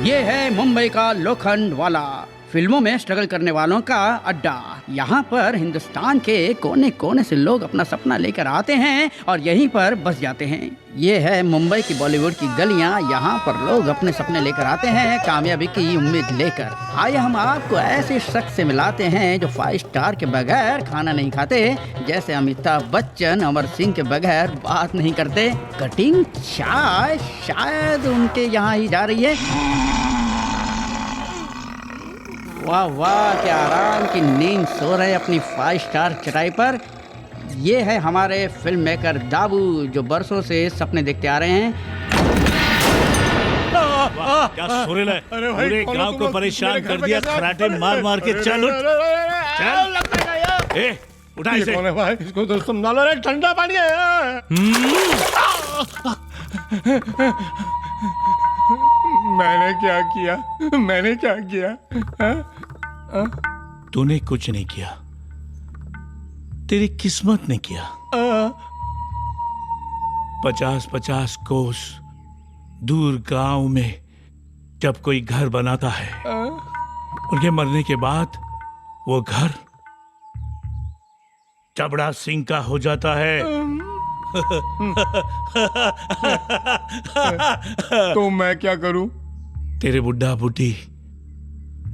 ये है मुंबई का लोखंड वाला, फिल्मों में स्ट्रगल करने वालों का अड्डा। यहाँ पर हिंदुस्तान के कोने कोने से लोग अपना सपना लेकर आते हैं और यहीं पर बस जाते हैं। ये है मुंबई की बॉलीवुड की गलियाँ, यहाँ पर लोग अपने सपने लेकर आते हैं कामयाबी की उम्मीद लेकर। आइए हम आपको ऐसे शख्स से मिलाते हैं जो 5 स्टार के बगैर खाना नहीं खाते, जैसे अमिताभ बच्चन अमर सिंह के बगैर बात नहीं करते। कटिंग चाय शायद उनके यहाँ ही जा रही है। वाह वाह, क्या आराम की नींद सो रहे अपनी 5 स्टार चटाई पर। ये है हमारे फिल्म मेकर दाबू, जो बरसों से सपने देखते आ रहे हैं। क्या सुरीला है, पूरे गांव को परेशान कर दिया, खराटे मार मार के। चल उठ, चल। ए, उठा इसे। भाई इसको तो समझा लो रे, ठंडा पानी है। मैंने क्या किया, मैंने क्या किया? तूने कुछ नहीं किया, तेरी किस्मत ने किया। 50-50 कोस दूर गांव में जब कोई घर बनाता है, उनके मरने के बाद वो घर चबड़ा सिंह का हो जाता है। तो मैं क्या करूं? तेरे बुड्ढा बुड्ढी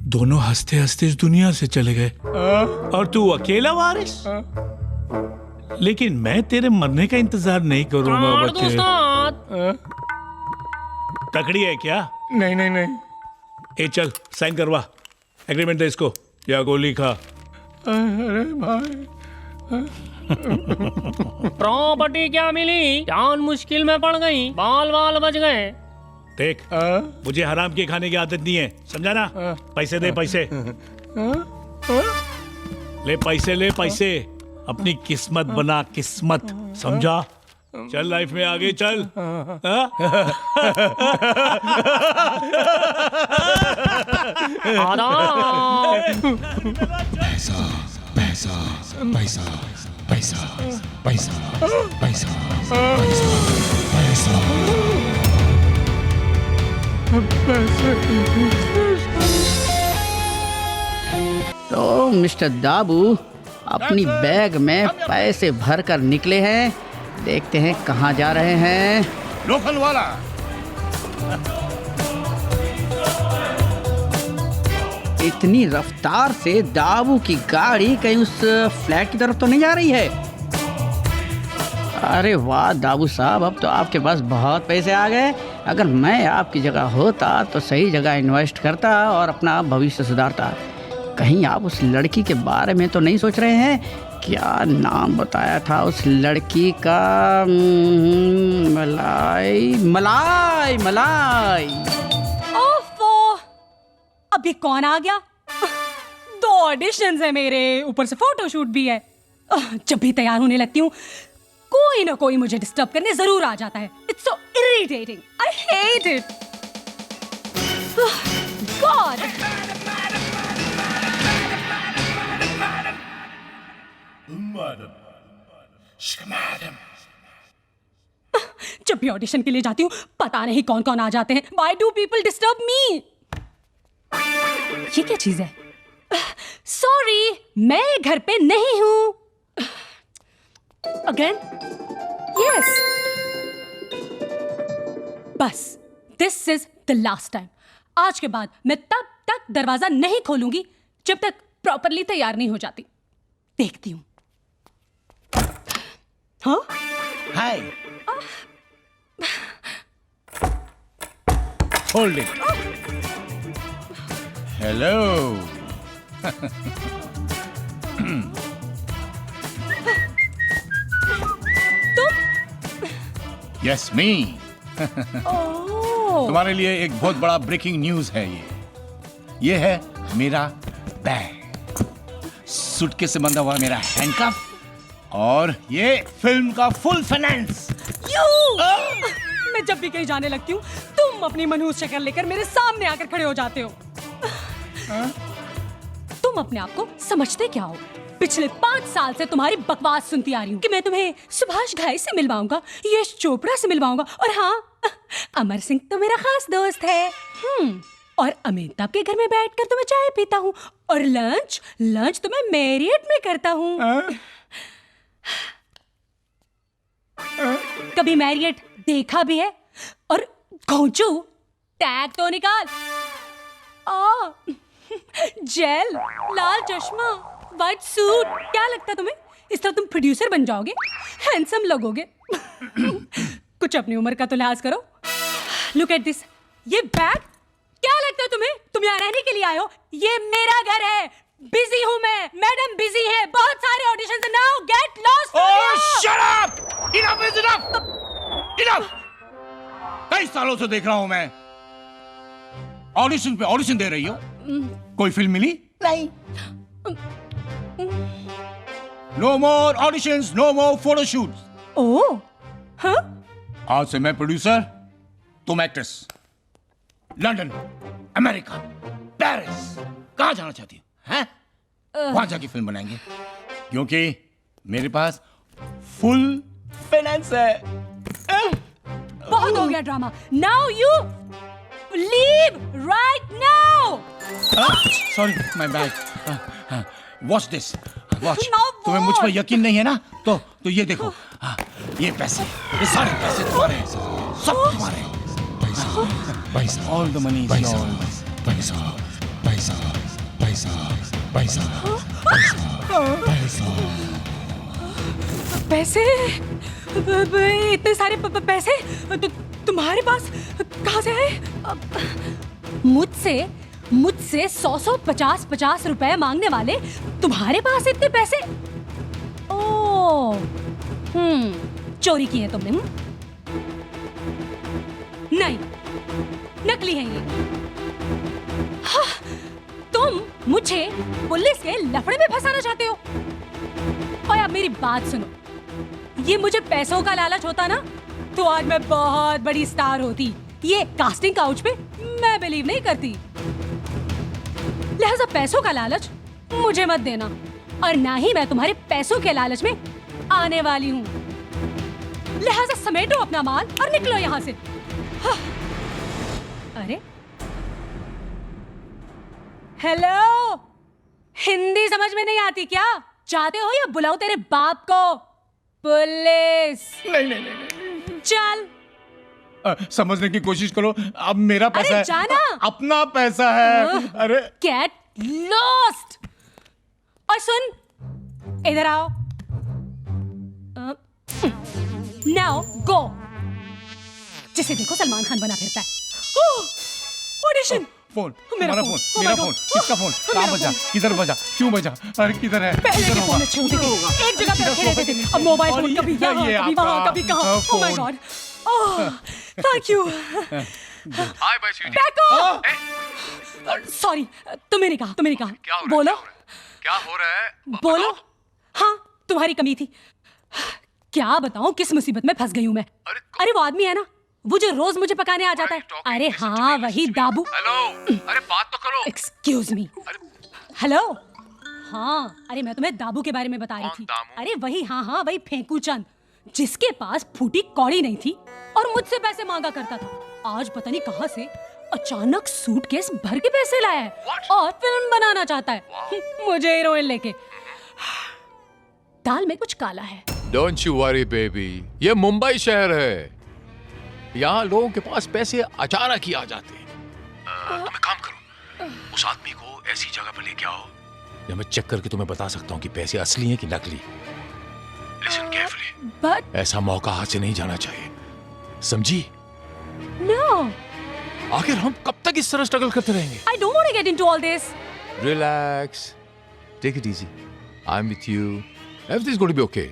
दोनों हंसते हंसते इस दुनिया से चले गए और तू अकेला वारिस। लेकिन मैं तेरे मरने का इंतजार नहीं करूंगा बच्चे। तकड़ी है क्या? नहीं नहीं नहीं। ए चल साइन करवा, एग्रीमेंट दे इसको या गोली खा। अरे भाई, प्रॉपर्टी क्या मिली, जान मुश्किल में पड़ गई, बाल बाल बच गए। देख, मुझे हराम के खाने की आदत नहीं है, समझा ना? पैसे दे, पैसे ले, पैसे ले, पैसे। अपनी किस्मत बना, किस्मत, समझा? चल लाइफ में आगे चल। पैसा पैसा पैसा पैसा पैसा पैसा पैसा तो मिस्टर दाबू अपनी बैग में पैसे भर कर निकले हैं। देखते हैं कहाँ जा रहे हैं। लोखंड वाला। इतनी रफ्तार से दाबू की गाड़ी कहीं उस फ्लैट की तरफ तो नहीं जा रही है? अरे वाह दाबू साहब, अब तो आपके पास बहुत पैसे आ गए। अगर मैं आपकी जगह होता तो सही जगह इन्वेस्ट करता और अपना भविष्य सुधारता। कहीं आप उस लड़की के बारे में तो नहीं सोच रहे हैं? क्या नाम बताया था उस लड़की का? मलाई मलाई मलाई। ओफो, अब ये कौन आ गया? 2 ऑडिशंस है मेरे, ऊपर से फोटोशूट भी है। जब भी तैयार होने लगती हूँ कोई ना कोई मुझे डिस्टर्ब करने जरूर आ जाता है। It's so irritating, I hate it. God, जब भी ऑडिशन के लिए जाती हूँ पता नहीं कौन कौन आ जाते हैं। Why do people disturb me? ये क्या चीज है? सॉरी, मैं घर पे नहीं हूँ। अगेन? यस। बस, this is the last time. आज के बाद मैं तब तक दरवाजा नहीं खोलूंगी जब तक प्रॉपरली तैयार नहीं हो जाती। देखती हूँ। हाँ? हाय, होल्ड इट। हेलो। यस मी। तुम्हारे लिए एक बहुत बड़ा ब्रेकिंग न्यूज है। ये है मेरा बैग, सूटकेस से बंधा हुआ मेरा हैंडकफ और ये फिल्म का फुल फाइनेंस। मैं जब भी कहीं जाने लगती हूँ तुम अपनी मनहूस शक्ल लेकर मेरे सामने आकर खड़े हो जाते हो। तुम अपने आप को समझते क्या हो? पिछले 5 साल से तुम्हारी बकवास सुनती आ रही हूँ कि मैं तुम्हें सुभाष घाई से मिलवाऊंगा, यश चोपड़ा से मिलवाऊंगा, और हाँ, अमर सिंह तो मेरा खास दोस्त है। और अमिताभ के घर में बैठकर तो मैं चाय पीता हूँ, और लंच तो मैं मैरियट में करता हूँ। कभी मैरियट देखा भी है? और घोंचू, टैग तो निकाल। जेल, लाल चश्मा, व्हाइट सूट, क्या लगता तुम्हें इस तरह तुम प्रोड्यूसर बन जाओगे? हैंडसम लगोगे। कुछ अपनी उम्र का तो लिहाज करो। लुक एट दिस, ये बैग, क्या लगता है तुम्हें? तुम यहाँ रहने के लिए आए हो? ये मेरा घर है, बिजी हूँ मैं, मैडम बिजी है, बहुत सारे ऑडिशंस हैं। Now get lost. Oh shut up! Enough is enough! Enough! कई सालों से देख रहा हूं मैं, ऑडिशन पे ऑडिशन दे रही हो, कोई फिल्म मिली? नहीं। नो मोर ऑडिशंस, नो मोर फोटोशूट्स। ओह, हाँ? आज से मैं प्रोड्यूसर, तुम एक्ट्रेस। लंदन, अमेरिका, पेरिस, कहां जाना चाहती हो? हैं? वहां जाके फिल्म बनाएंगे, क्योंकि मेरे पास फुल फाइनेंस है। बहुत हो गया drama. Now you leave right now. Sorry, my bag. Watch this, watch. Now तुम्हें मुझ पर what? यकीन नहीं है ना? तो ये देखो, ये पैसे, ये सारे पैसे तुम्हारे हैं, सब तुम्हारे हैं। All the money is yours. पैसे? इतने सारे पैसे तुम्हारे पास कहाँ से आए? मुझसे 100 50 रुपए मांगने वाले तुम्हारे पास इतने पैसे? ओह, चोरी की है तुमने? नहीं, नकली है ये। हाँ, तुम मुझे पुलिस के लफड़े में फंसाना चाहते हो। और अब मेरी बात सुनो, ये मुझे पैसों का लालच होता ना, तो आज मैं बहुत बड़ी स्टार होती। ये कास्टिंग काउच पे मैं बिलीव नहीं करती। लिहाजा पैसों का लालच मुझे मत देना, और ना ही मैं तुम्हारे पैसों के लालच में आने वाली हूँ। लिहाजा समेटो अपना माल और निकलो यहाँ से। हाँ। अरे हेलो, हिंदी समझ में नहीं आती क्या? चाहते हो या बुलाओ तेरे बाप को? पुलिस? नहीं। चल। समझने की कोशिश करो, अब मेरा पैसा है। जाना। अपना पैसा है। अरे गेट लॉस्ट। और सुन, इधर आओ। Now go. जिसे देखो सलमान खान बना फिरता है। ऑडिशन। फोन, मेरा हमारा फोन, फोन, मेरा फोन, किसका फोन? कहाँ बजा? किधर बजा? क्यों बजा? अरे किधर है? पहले किधर के होगा? फोन अच्छे होते थे, एक जगह पे रखे रहते थे। अब मोबाइल फोन कभी यहाँ, ये कभी वहाँ, आपका कभी कहाँ। Oh my phone. God. Thank you. Hi bye sweetie. Back off. Sorry, तुम्हें नहीं कहा। क्या हो रहा है? बोलो। क्या हो रहा है? बोलो। बताओ। हाँ, तुम्हारी कमी थी। क्या बताऊं किस मुसीबत में फंस गई हूँ मैं। अरे वो आदमी है ना, वो जो रोज मुझे पकाने आ जाता है। अरे हाँ, वही दाबू। हेलो, अरे बात तो करो। Excuse me. हेलो। हाँ, अरे मैं तुम्हें दाबू के बारे में बता रही कौन थी। दामू? अरे वही, हाँ, वही फेंकू चंद, जिसके पास फूटी कौड़ी नहीं थी और मुझसे पैसे मांगा करता था। आज पता नहीं कहाँ से अचानक सूटकेस भर के पैसे लाया है। What? और फिल्म बनाना चाहता है। मुझे हीरोइन लेके। दाल में कुछ काला है। डोंट यू वरी बेबी, ये मुंबई शहर है, यहाँ लोगों के पास पैसे अचानक ही आ जाते हैं। तुम एक काम करो, उस आदमी को ऐसी जगह पर लेके आओ या मैं चेक करके तुम्हें बता सकता हूँ कि पैसे असली हैं कि नकली। लिसन केयरफुली, बट ऐसा मौका हाथ से नहीं जाना चाहिए, समझी? नो, आखिर हम कब तक इस तरह स्ट्रगल करते रहेंगे? I don't want to get into all this. Relax, take it easy, I am with you, everything is going to be okay.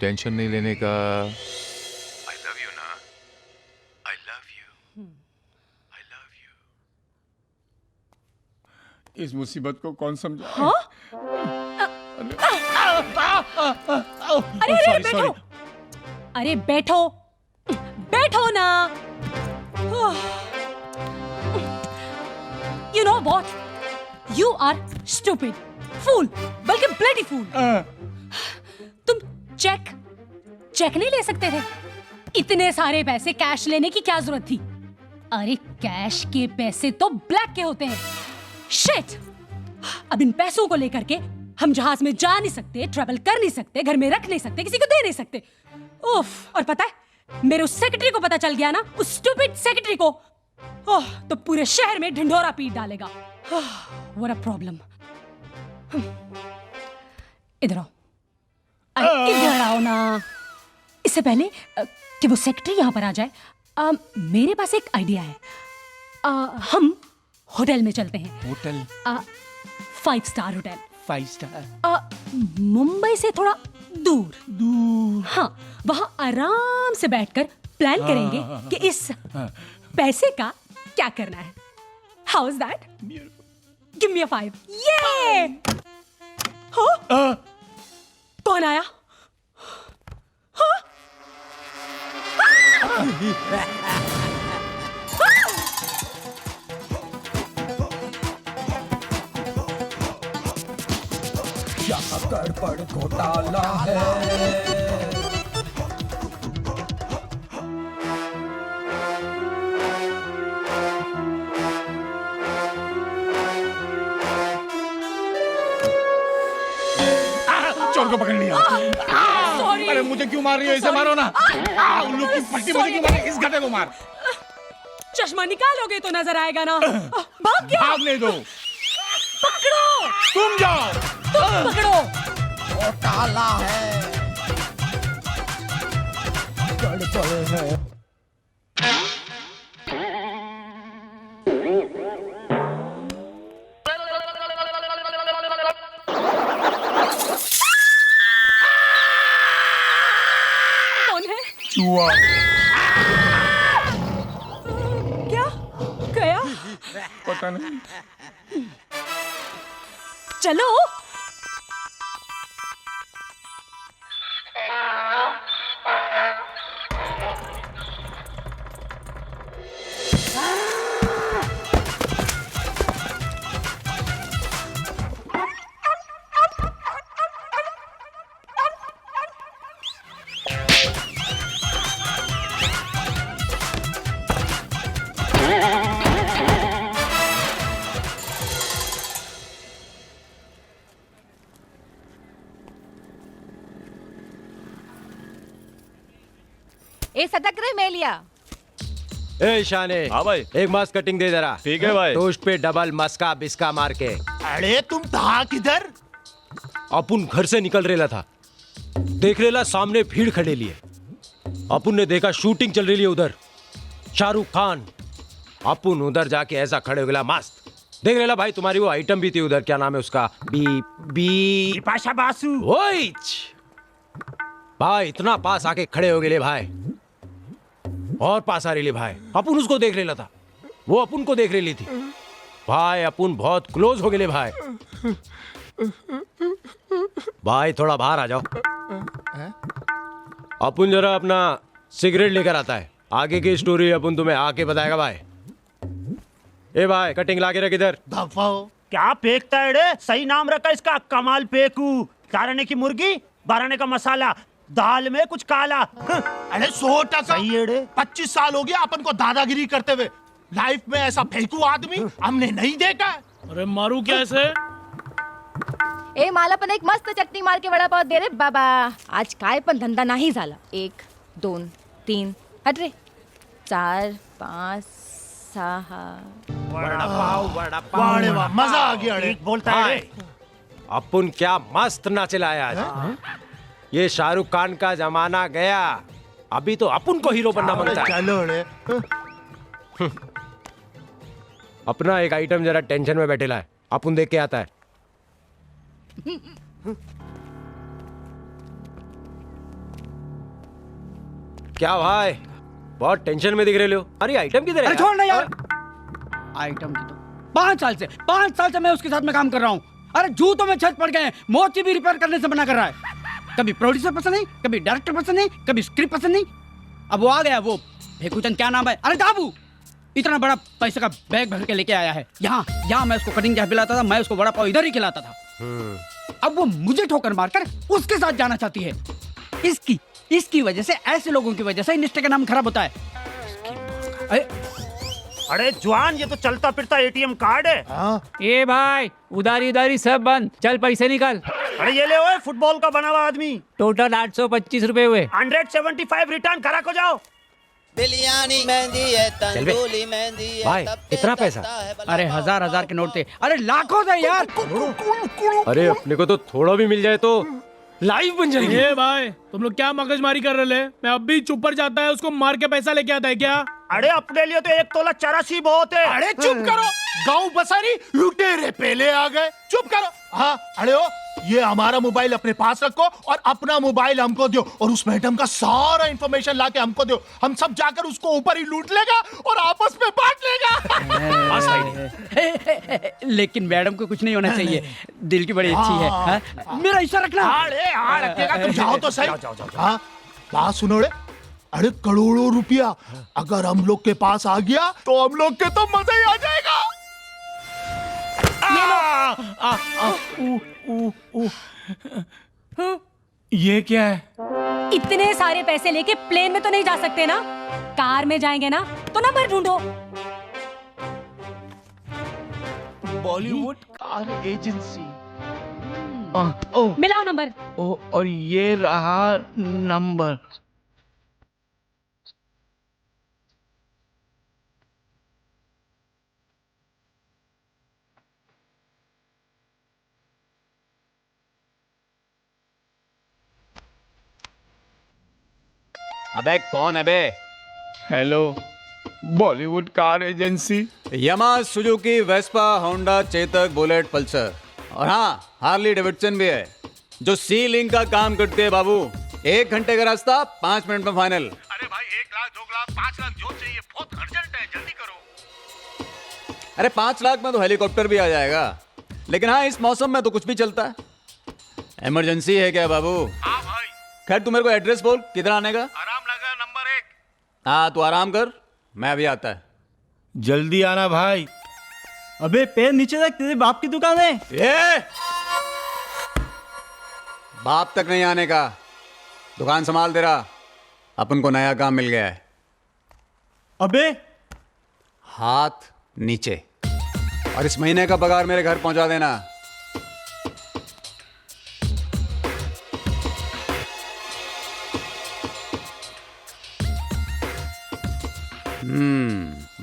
Tension नहीं लेने का। आई लव यू ना, I love you, I love you. इस मुसीबत को कौन समझा? हाँ? अरे बैठो। अरे बैठो ना। You know what? You are stupid, fool, बल्कि bloody fool. तुम चेक नहीं ले सकते थे? इतने सारे पैसे कैश लेने की क्या जरूरत थी? अरे कैश के पैसे तो ब्लैक के होते हैं। शिट! अब इन पैसों को लेकर के हम जहाज में जा नहीं सकते, ट्रैवल कर नहीं सकते, घर में रख नहीं सकते, किसी को दे नहीं सकते। उफ! और पता है, मेरे उस सेक्रेटरी को पता चल गया ना, उस स्टूपिड सेक्रेटरी को, ओह, तो पूरे शहर में ढिंढोरा पीट डालेगा। What a problem. इधर आओ, अरे इधर आओ ना। इससे पहले कि वो सेक्रेटरी यहाँ पर आ जाए, मेरे पास एक आइडिया है। हम होटल में चलते हैं। Hotel? 5 star hotel. 5 star? Mumbai से थोड़ा दूर। हाँ, वहाँ आराम से बैठकर प्लान करेंगे कि इस पैसे का क्या करना है। How is that? Give me a 5। ये कौन आया? गड़बड़ घोटाला है। चोर को पकड़ लिया। सॉरी। अरे मुझे क्यों मार रही हो? इसे मारो ना। उल्लू की पट्टी मुझे क्यों मार? इस गधे को मार। चश्मा निकालोगे तो नजर आएगा ना। भाग गया। भागने दो। पकड़ो। तुम जाओ। तुम पकड़ो। घोटाला है, गड़बड़ है। कौन है? चूहा। क्या गया? पता नहीं। चलो। ए सटक रे मेलिया। ए शाने, हाँ भाई। एक मस्त कटिंग दे जरा। ठीक है भाई। टोस्ट पे डबल मस्का बिस्का मार के। अरे तुम था किधर? अपुन घर से निकल रेला था, देख रेला सामने भीड़ खड़े लिए। अपुन ने देखा शूटिंग चल रही है उधर, शाहरुख खान। अपुन उधर जाके ऐसा खड़े हो गया मस्त। देख रेला भाई, तुम्हारी वो आइटम भी थी उधर, क्या नाम है उसका? बिपाशा बासु। ओइच भाई, इतना पास आके खड़े हो गए भाई, और पास आ रही भाई। अपुन उसको देख लेला था, वो अपुन को देख रही थी भाई। अपुन बहुत क्लोज हो गए भाई। भाई थोड़ा बाहर आ जाओ। अपुन जरा अपना सिगरेट लेकर आता है, आगे की स्टोरी अपुन तुम्हें आके बताएगा भाई। ए भाई, कटिंग लाके रख इधर। क्या फेंकता है रे? सही नाम रखा इसका, कमाल पेकू। कारने की मुर्गी, बाराने का मसाला, दाल में कुछ काला। अरे 100% सही है रे। 25 साल हो गया अपन को दादागिरी करते हुए। लाइफ में ऐसा फेंकू आदमी हमने नहीं देखा। अरे मारू क्या ऐसे? ए मला पण एक मस्त चटणी मार के वडापाव दे रे बाबा। आज काय पण धंदा नाही झाला। 1 2 3 हट रे। 4 5 6 वाह वाह, मजा आ गया रे। बोलता है रे। अपुन क्या मस्त नाचे लाया आज। ये शाहरुख खान का जमाना गया, अभी तो अपुन को हीरो बनना बनता है। चलो रे। अपना एक आइटम जरा टेंशन में बैठेला है, अपुन देख के आता है। क्या भाई, बहुत टेंशन में दिख रहे हो। अरे आइटम किधर है? अरे छोड़ ना यार। आइटम की तो 5 साल से मैं उसके साथ में काम कर रहा हूँ। अरे जूतों में छत पड़ गए, मोची भी रिपेयर करने से मना कर रहा है। कभी प्रोड्यूसर पसंद नहीं, कभी डायरेक्टर पसंद नहीं, कभी स्क्रिप्ट पसंद नहीं। अब वो आ गया, वो भेकूचंद क्या नाम है, अरे दाबू, इतना बड़ा पैसे का बैग भर के लेके आया है। यहाँ मैं उसको कटिंग क्या पिलाता था, मैं उसको वड़ा पाव इधर ही खिलाता था। अब वो मुझे ठोकर मारकर उसके साथ जाना चाहती है। इसकी वजह से, ऐसे लोगों की वजह से इंडस्ट्री का नाम खराब होता है। अरे जवान, ये तो चलता फिरता एटीएम कार्ड है। ए भाई, उधारी उधारी सब बंद, चल पैसे निकाल। अरे ये ले ओए, फुटबॉल का बना हुआ आदमी। टोटल 825 रुपए हुए। 175 रिटर्न करा को जाओ। बिलियानी मेहंदी है, तंदूरी मेहंदी है। भाई इतना पैसा? अरे हजार के नोट थे, अरे लाखों थे यार। अरे अपने को तो थोड़ा भी मिल जाए तो लाइव बन जाएगी। ए भाई, तुम लोग क्या मगजमारी कर रहे हैं? मैं अब भी चुप पर जाता है, उसको मार के पैसा लेके आता है क्या? अरे अपने लिए तो 1 तोला चरसी बहुत है। अरे चुप करो, गांव बसारी लुटेरे पहले आ गए। चुप करो। हाँ, अरे ओ, ये हमारा मोबाइल अपने पास रखो और अपना मोबाइल हमको दो, और उस मैडम का सारा इंफॉर्मेशन लाके हमको दो। हम सब जाकर उसको ऊपर ही लूट लेगा और आपस में बांट लेगा। लेकिन मैडम को कुछ नहीं होना चाहिए, दिल की बड़ी अच्छी है। हाँ? मेरा हिस्सा रखना। अरे हाँ रखेगा, तुम जाओ तो सही। हाँ, बात सुनो रे, अरे करोड़ों रुपया अगर हम लोग के पास आ गया तो हम लोग के तो मजा ही आ जाएगा। ये क्या है? इतने सारे पैसे लेके प्लेन में तो नहीं जा सकते ना, कार में जाएंगे ना, तो नंबर ढूंढो। Bollywood car agency. मिलाओ नंबर। और ये रहा नंबर। अबे कौन है बे? Hello, Bollywood car agency. Yamaha, Suzuki, Vespa, Honda, Chetak, Bullet, Pulsar और हाँ हार्ली डेविडसन भी है, जो सी लिंक का काम करते हैं बाबू। 1 घंटे का रास्ता 5 मिनट में फाइनल। अरे भाई 1 लाख 2 लाख 5 लाख जो चाहिए, बहुत अर्जेंट है, जल्दी करो। अरे 5 लाख में तो हेलीकॉप्टर भी आ जाएगा, लेकिन हाँ इस मौसम में तो कुछ भी चलता है। इमरजेंसी है क्या बाबू? हाँ भाई। खैर तू मेरे को एड्रेस बोल, किधर आने का? आराम नगर नंबर 1। हाँ तू आराम कर, मैं अभी आता है। जल्दी आना भाई। अबे पैर नीचे रख, तेरे बाप की दुकान है। ये बाप तक नहीं आने का, दुकान संभाल दे रहा, अपन को नया काम मिल गया है। अबे हाथ नीचे, और इस महीने का पगार मेरे घर पहुंचा देना।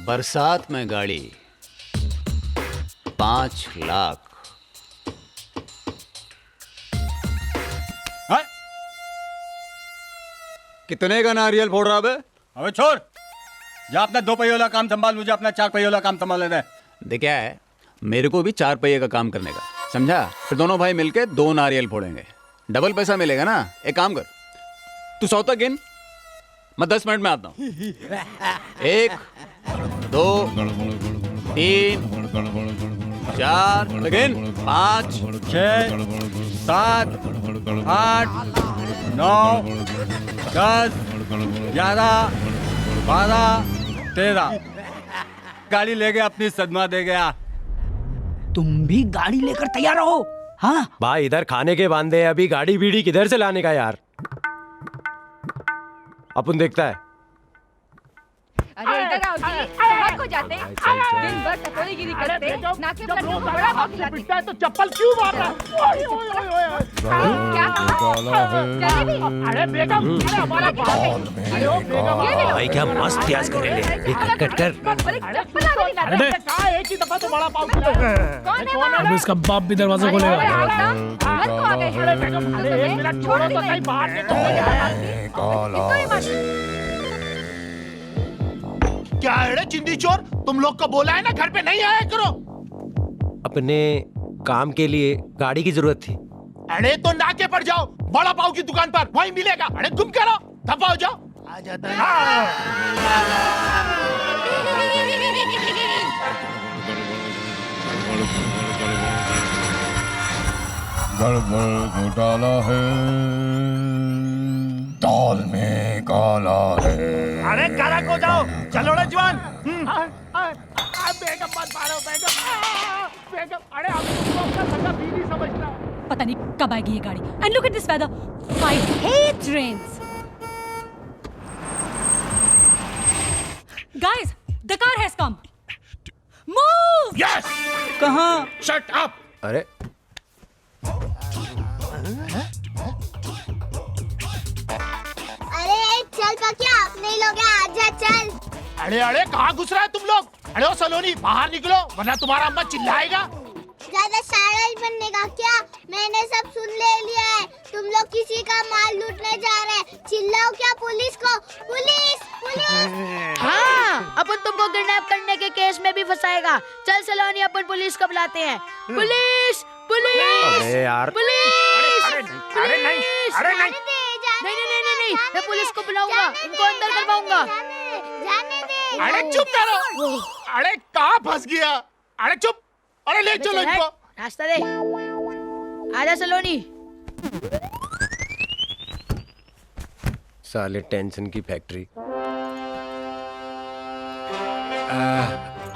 बरसात में गाड़ी 5 लाख। कितने का नारियल फोड़ रहा बे? अबे छोड़, जा अपना 2 पहियों वाला काम संभाल, मुझे अपना 4 पहियों वाला काम संभालने दे। देख क्या है, मेरे को भी 4 पहिए का काम करने का, समझा? फिर दोनों भाई मिलके 2 नारियल फोड़ेंगे, डबल पैसा मिलेगा ना। एक काम कर, तू 100 तक गिन, मैं 10 मिनट में आता हूँ। 1 2 3 4 गिन, 5 6 7 8 9 10 11 12 13। गाड़ी ले गया, अपनी सदमा दे गया। तुम भी गाड़ी लेकर तैयार रहो। हाँ भाई इधर खाने के बांधे हैं, अभी गाड़ी बीड़ी किधर से लाने का यार? अपन देखता है। अरे इधर आओ जी, कहाँ को जाते हैं? दिन भर टपोरीगिरी करते, नाके पर लोगों को बड़ा भाव खिलाते। तो चप्पल क्यों मार रहा है? क्या कहा? जलेबी? अरे बेगम, अरे हमारा अरे ओ बेगम, भाई क्या मस्त प्याज करेले, ये कट कर। अरे चप्पल आ रही अरे कहा एक ही दफा तो बड़ा पाव खिलाते। कौन है वहाँ? अब इसका बाप भी दरवाजा खोलेगा। घर को आ गए। अरे बेगम, अरे मेरा छोड़ो तो कहीं बाहर क्या है रे चिंदी चोर, तुम लोग को बोला है ना घर पे नहीं आया करो। अपने काम के लिए गाड़ी की जरूरत थी। अरे तो नाके पर जाओ, बड़ा पाव की दुकान पर, वहीं मिलेगा। अरे तुम करो, दफा हो जाओ। आ जाता है। गड़बड़ घोटाला है, दाल में काला है। अरे करा को जाओ, चलो रे जवान। बेगम मत मारो बेगम। बेगम, अरे हम तुमको अपना सगा बीवी समझना। पता नहीं कब आएगी ये गाड़ी। And look at this weather, I hate rains. Guys, the car has come. Move. Yes. कहाँ? Shut up. अरे अरे चल पकिया, नहीं लोगे, आजा चल। अरे अरे कहाँ घुस रहा है तुम लोग? अरे ओ सलोनी बाहर निकलो वरना तुम्हारा अम्मा चिल्लाएगा। ज्यादा शायर बनने का क्या? मैंने सब सुन ले लिया है। तुम लोग किसी का माल लूटने जा रहे हैं। चिल्लाओ क्या पुलिस को? Police police. हाँ, अपन तुमको किडनैप करने के केस में भी फंसाएगा। चल सलोनी, अपन पुलिस को बुलाते हैं। Police police. अरे यार पुलिस। अरे नहीं नहीं नहीं नहीं नहीं नहीं, मैं पुलिस को बुलाऊंगा, इनको अंदर करवाऊंगा। जाने दे। अरे चुप करो। अरे कहाँ फंस गया? अरे चुप। अरे ले चलो इनको। रास्ता दे। आजा सलोनी। साले टेंशन की फैक्ट्री।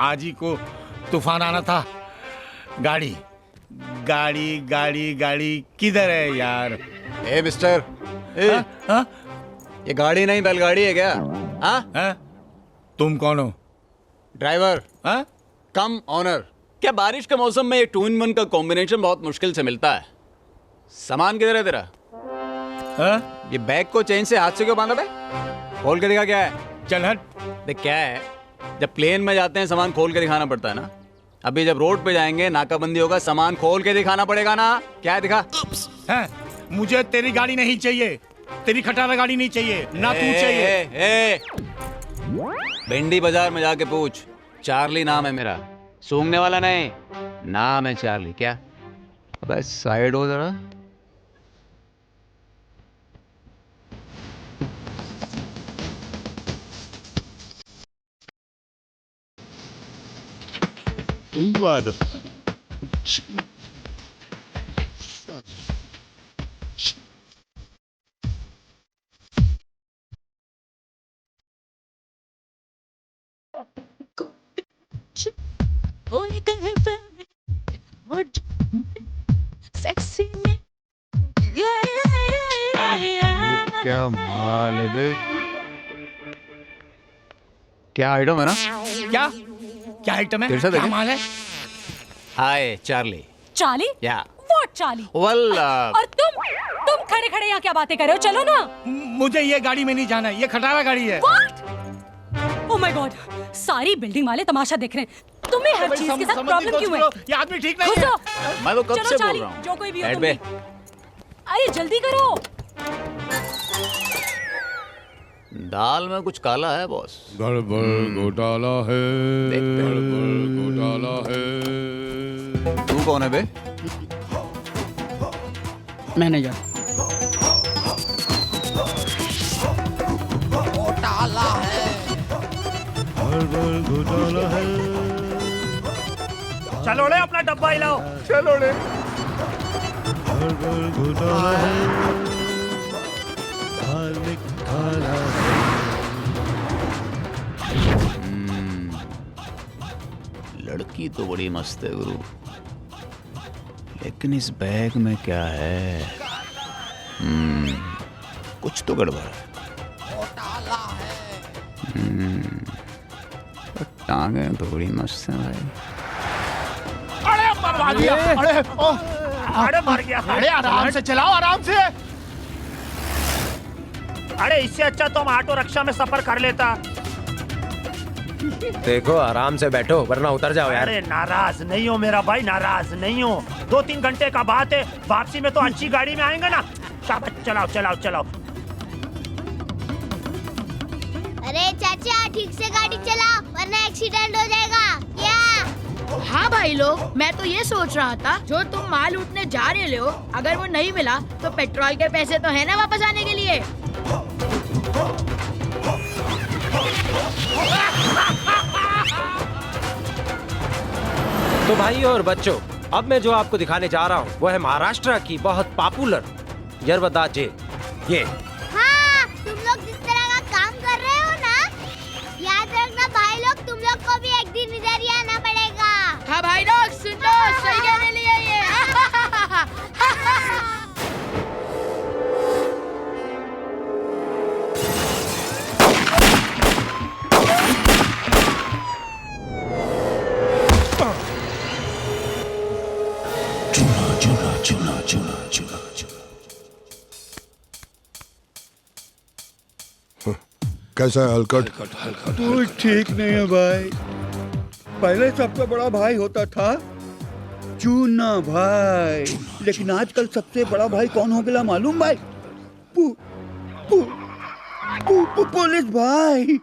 आज ही को तूफान आना था। गाड़ी गाड़ी गाड़ी गाड़ी किधर है यार? ए मिस्टर, ए, हाँ? ये गाड़ी नहीं बैलगाड़ी है क्या? हाँ? हाँ? तुम कौन हो? ड्राइवर। हाँ? कम ऑनर। क्या बारिश के मौसम में ये 2-in-1 का कॉम्बिनेशन बहुत मुश्किल से मिलता है। सामान किधर है तेरा? हाँ? ये बैग को चेन से हाथ से क्यों बांधा बे? खोल के दिखा क्या है? चल हट। देख क्या है, जब प्लेन में जाते हैं सामान खोल के दिखाना पड़ता है ना। अभी जब रोड पे जाएंगे नाकाबंदी होगा, सामान खोल के दिखाना पड़ेगा ना। क्या है दिखा? हाँ? मुझे तेरी गाड़ी नहीं चाहिए। तेरी खटारा गाड़ी नहीं चाहिए ना तू चाहिए। भिंडी बाजार में जाके पूछ, चार्ली नाम है मेरा। सूंघने वाला नहीं, नाम है चार्ली। क्या? अबे साइड हो जरा। क्या माल है बे? क्या आइटम है ना? क्या क्या आइटम है? फिर से क्या देखें। माल है? हाय चार्ली। चार्ली? या व्हाट चार्ली? वेल और तुम खड़े खड़े यहाँ क्या बातें कर रहे हो? चलो ना। मुझे ये गाड़ी में नहीं जाना। ये खटारा गाड़ी है। What? Oh my God! सारी बिल्डिंग वाले तमाशा देख रहे हैं। तुम्हें हर चीज के साथ प्रॉब्लम क्यों है? ये आदमी ठीक नहीं है। घुसो। मैं तो कब चलो से बोल चार्ली, रहा हूँ। जो कोई भी हो बैठ तुम बे। भी। अरे जल्दी करो। दाल में कुछ काला है बॉस। गड़बड़ घोटाला है। देखते हैं। गड़बड़ घोटाला है। तू कौन है बे? मैनेजर। घोटाला है। गड़बड़ घोटाला है। चलो ले अपना डब्बा हिलाओ। चलो ले। गड़बड़ घोटाला है। धार्मिक घोटाला है। लड़की तो बड़ी मस्त है गुरु, लेकिन इस बैग में क्या है? कुछ तो गड़बड़ है। घोटाला है। पर टांगे तो बड़ी मस्त है भाई। अरे मरवा दिया। अरे ओ, अरे मर गया। अरे आराम से चलाओ, आराम से। अरे इससे अच्छा तो हम ऑटो रिक्शा में सफर कर लेता। देखो आराम से बैठो वरना उतर जाओ यार। अरे नाराज नहीं हो मेरा भाई, नाराज नहीं हो। 2-3 घंटे का बात है, वापसी में तो अच्छी गाड़ी में आएंगे ना। शाबाश, चलाओ चलाओ चलाओ। अरे चाचा ठीक से गाड़ी चलाओ वरना एक्सीडेंट हो जाएगा। क्या? हाँ भाई लोग, मैं तो ये सोच रहा था, जो तुम माल उठने जा रहे हो, अगर वो नहीं मिला तो पेट्रोल के पैसे तो है ना वापस आने के लिए। तो भाई और बच्चों, अब मैं जो आपको दिखाने जा रहा हूँ वो है महाराष्ट्र की बहुत पॉपुलर यरवदा जेल। ये हाँ, तुम लोग जिस तरह का काम कर रहे हो ना, याद रखना भाई लोग, तुम लोग को भी एक दिन इधर ही आना पड़ेगा। हाँ भाई लोग सुन लो, सही कहने लिए ये। कैसा है हलकट? तू ठीक नहीं है भाई। पहले सबसे बड़ा भाई होता था चूना भाई, लेकिन आजकल सबसे बड़ा भाई कौन हो गया मालूम भाई? पुलिस भाई।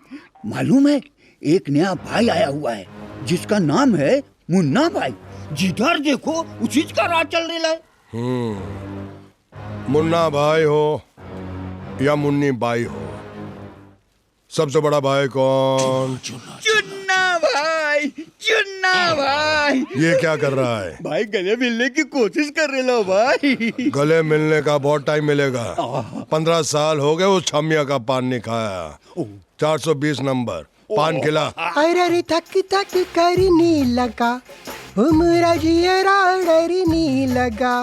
मालूम है एक नया भाई आया हुआ है जिसका नाम है मुन्ना भाई। जिधर देखो उसी का राज चल रहा है। मुन्ना भाई हो या मुन्नी बाई हो, सबसे बड़ा भाई कौन? चुन्ना भाई, चुन्ना भाई। ये क्या कर रहा है भाई? गले मिलने की कोशिश कर रहे लो भाई। गले मिलने का बहुत टाइम मिलेगा। 15 साल हो गए उस छमिया का पान नहीं खाया। 420 नंबर पान खिला। अरे थक थक करने लगा, मेरा जियरा डरने लगा।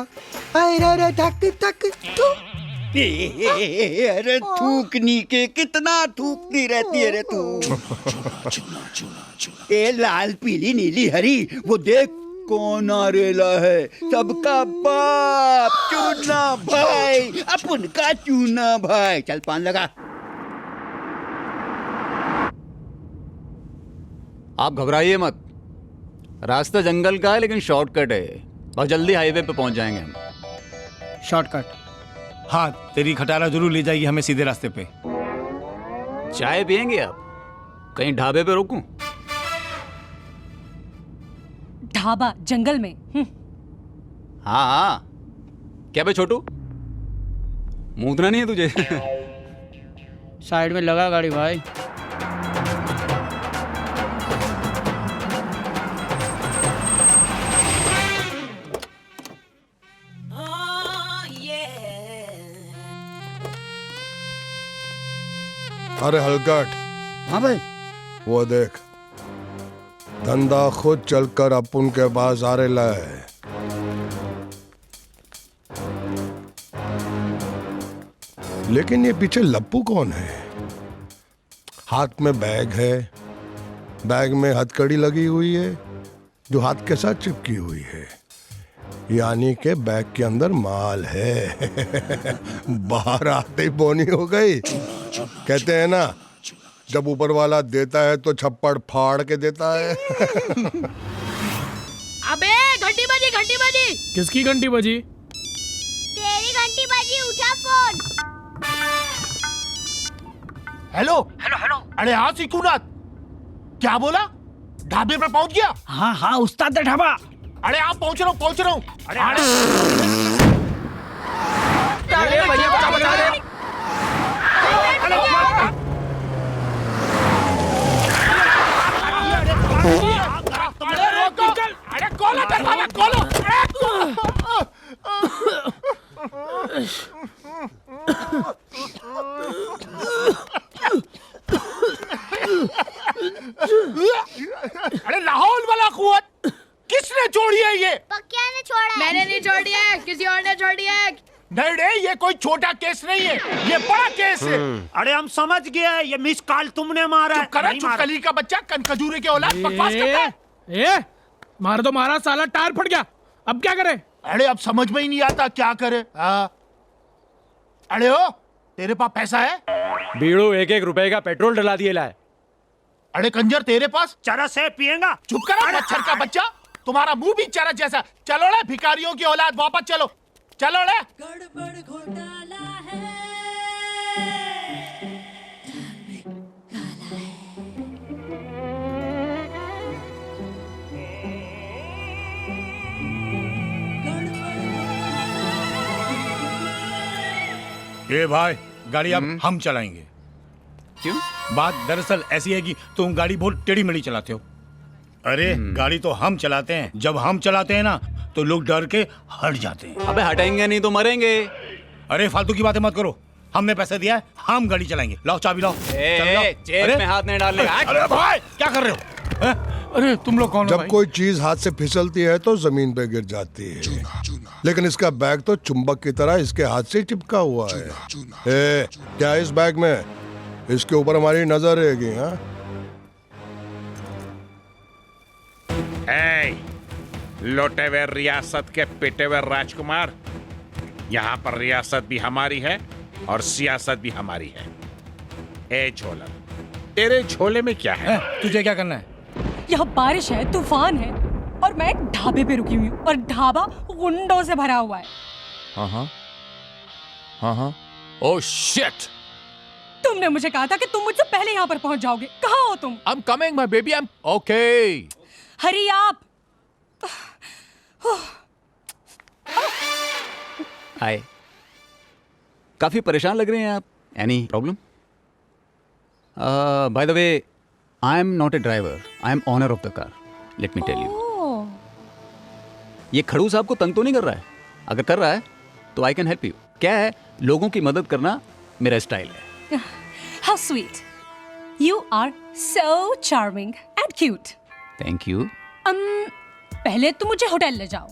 अरे थक थक तू। अरे थूकनी के कितना थूकती रहती है रे तू। ए लाल पीली नीली हरी, वो देख कौन आ रेला है। सबका बाप चूना भाई, अपन का चूना भाई। चल पान लगा। आप घबराइए मत, रास्ता जंगल का है लेकिन शॉर्टकट है। बहुत जल्दी हाईवे पे पहुंच जाएंगे हम। शॉर्टकट? हाँ, तेरी खटारा जरूर ले जाएगी हमें सीधे रास्ते पे। चाय पियेंगे आप? कहीं ढाबे पे रोकूं? ढाबा जंगल में? हाँ हाँ। क्या बे छोटू, मूतना नहीं है तुझे? साइड में लगा गाड़ी भाई। अरे हलकट। हाँ भाई। वो देख, धंधा खुद चलकर अपन के पास आ रेला है। लेकिन ये पीछे लप्पू कौन है? हाथ में बैग है, बैग में हथकड़ी लगी हुई है जो हाथ के साथ चिपकी हुई है, यानी के बैग के अंदर माल है। बाहर आते ही बोनी हो गई। कहते हैं ना, जब ऊपर वाला देता है तो छप्पड़ फाड़ के देता है। अबे घंटी बजी, घंटी बजी। किसकी घंटी बजी? तेरी घंटी बजी, उठा फोन। Hello hello hello. अरे हाँ सिकुनाथ, क्या बोला? ढाबे पे पहुंच गया? हाँ हाँ उस्ताद ढाबा। अरे आप पहुंच रहा हूँ। अरे खोलो दरवाजा, खोलो। अरे लाहौल वाला कुआं किसने छोड़ी है ये? पक्किया ने छोड़ा है। मैंने नहीं छोड़ी है, किसी और ने छोड़ी है। नहीं रे, ये कोई छोटा केस नहीं है, ये बड़ा केस है। अरे हम समझ गए, ये मिस कॉल तुमने मारा है। चुप करा, चुपकली का बच्चा, कनखजूरे के औलाद, बकवास करता है। मार दो, मारा साला, टायर फट गया, अब क्या करे? अरे अब समझ में ही नहीं आता क्या करे। अरे ओ, तेरे पास पैसा है? बीड़ू 1-1 रुपए का पेट्रोल डला दिए लाए। अरे कंजर, तेरे पास? चरस है, पिएगा? चुप करा मच्छर का बच्चा, तुम्हारा मुंह भी चरस जैसा। चलो रे भिखारियों की औलाद, वापस चलो, चलो रे। गड़बड़ घोटाला है। ये भाई, गाड़ी अब हम चलाएंगे। क्यों? बात दरअसल ऐसी है कि तुम गाड़ी बहुत टेढ़ी मेढ़ी चलाते हो। अरे गाड़ी तो हम चलाते हैं, जब हम चलाते हैं ना तो लोग डर के हट जाते हैं। अबे हटेंगे नहीं तो मरेंगे। अरे फालतू की बातें मत करो, हमने पैसे दिया है, हम गाड़ी चलाएंगे। लाओ चाबी लाओ। जेब में हाथ नहीं डालने का। अरे भाई क्या कर रहे हो? अरे तुम लोग कौन हो? जब कोई चीज हाथ से फिसलती है तो जमीन पे गिर जाती है, लेकिन इसका बैग तो चुंबक की तरह इसके हाथ से चिपका हुआ है। क्या है इस बैग में? इसके ऊपर हमारी नजर रहेगी। हाँ, लौटे हुए रियासत के पिटे हुए राजकुमार, यहाँ पर रियासत भी हमारी है और सियासत भी हमारी है। ए झोलर, तेरे झोले में क्या है? तुझे क्या करना है? यहाँ बारिश है, तूफान है और मैं एक ढाबे पे रुकी हुई हूँ और ढाबा गुंडों से भरा हुआ है। हाँ। Oh shit! तुमने मुझे कहा था कि तुम मुझसे पहले यहाँ पर पहुँच जाओगे। कहाँ हो तुम? I'm coming, my baby. I'm okay. हरी आप। हाय, काफी परेशान लग रहे हैं आप। Any problem? By the way, I am not a driver, I am owner of the car. Let me tell you. ये खड़ूस आपको तंग तो नहीं कर रहा है? अगर कर रहा है तो आई कैन हेल्प यू। क्या है, लोगों की मदद करना मेरा स्टाइल है। How sweet. You are so charming and cute. Thank you. पहले तुम मुझे होटल ले जाओ,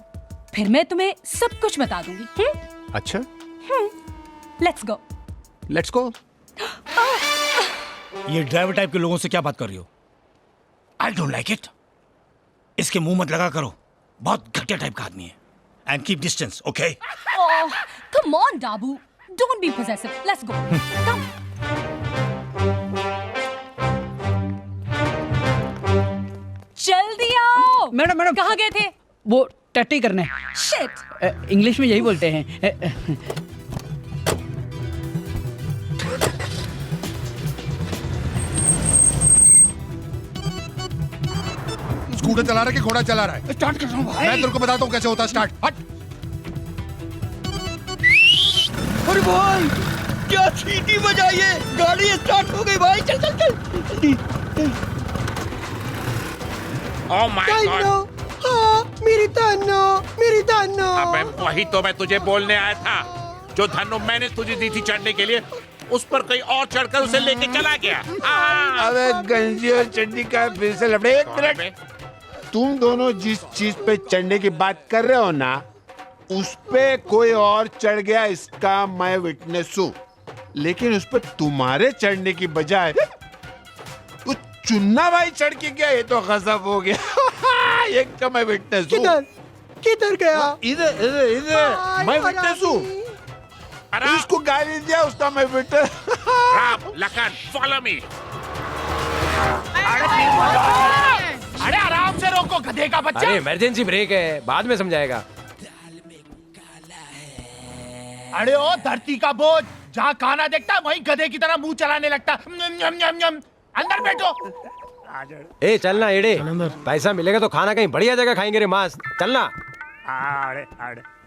फिर मैं तुम्हें सब कुछ बता दूंगी। अच्छा, Let's go. Let's go. ये ड्राइवर टाइप के लोगों से क्या बात कर रही हो? I don't like it. इसके मुंह मत लगा करो, बहुत घटिया टाइप का आदमी है। And keep distance, okay? Oh, come on, Dabu. Don't be possessive. Let's go. Come. जल्दी आओ। मैडम कहाँ गए थे? वो टट्टी करने। Shit. इंग्लिश में यही बोलते हैं। स्कूटर चला रहा है कि घोड़ा चला रहा है? स्टार्ट कर रहा हूँ भाई। मैं तेरे को बताता हूँ कैसे होता है स्टार्ट। हट। अरे भाई, क्या सीटी बजाई है? गाड़ी स्टार्ट हो गई भाई। चल चल चल जल्दी। ओह माय गॉड! हाँ, मेरी धन्नो। अबे वही तो मैं तुझे बोलने आया था। जो धन्नो मैंने तुझे दी थी चढ़ने के लिए, उस पर कहीं और चढ़कर उसे लेके चला गया। अबे गंजी और चड्डी का फिर से लफड़े। एक मिनट, तुम दोनों जिस चीज पे चढ़ने की बात कर रहे हो ना, उस पे कोई और चढ़ गया, इसका मैं विटनेस हूँ। लेकिन उस पे तुम्हारे चढ़ने की बजाय वो चुन्ना भाई चढ़ के गया, ये तो गजब हो गया। ये का मैं विटनेस हूँ। किधर गया? इधर मैं विटनेस हूँ। इसको गाली दिया, उसका मैं witness. Ram, Lakhan, follow me. अरे आराम से रोको गधे का बच्चा। अरे इमरजेंसी ब्रेक है, बाद में समझाएगा। अरे ओ धरती का बोझ, जहाँ खाना देखता वहीं गधे की तरह मुंह चलाने लगता। अंदर बैठो। ए चलना एड़े, पैसा मिलेगा तो खाना कहीं बढ़िया जगह खाएंगे रे मास। चलना।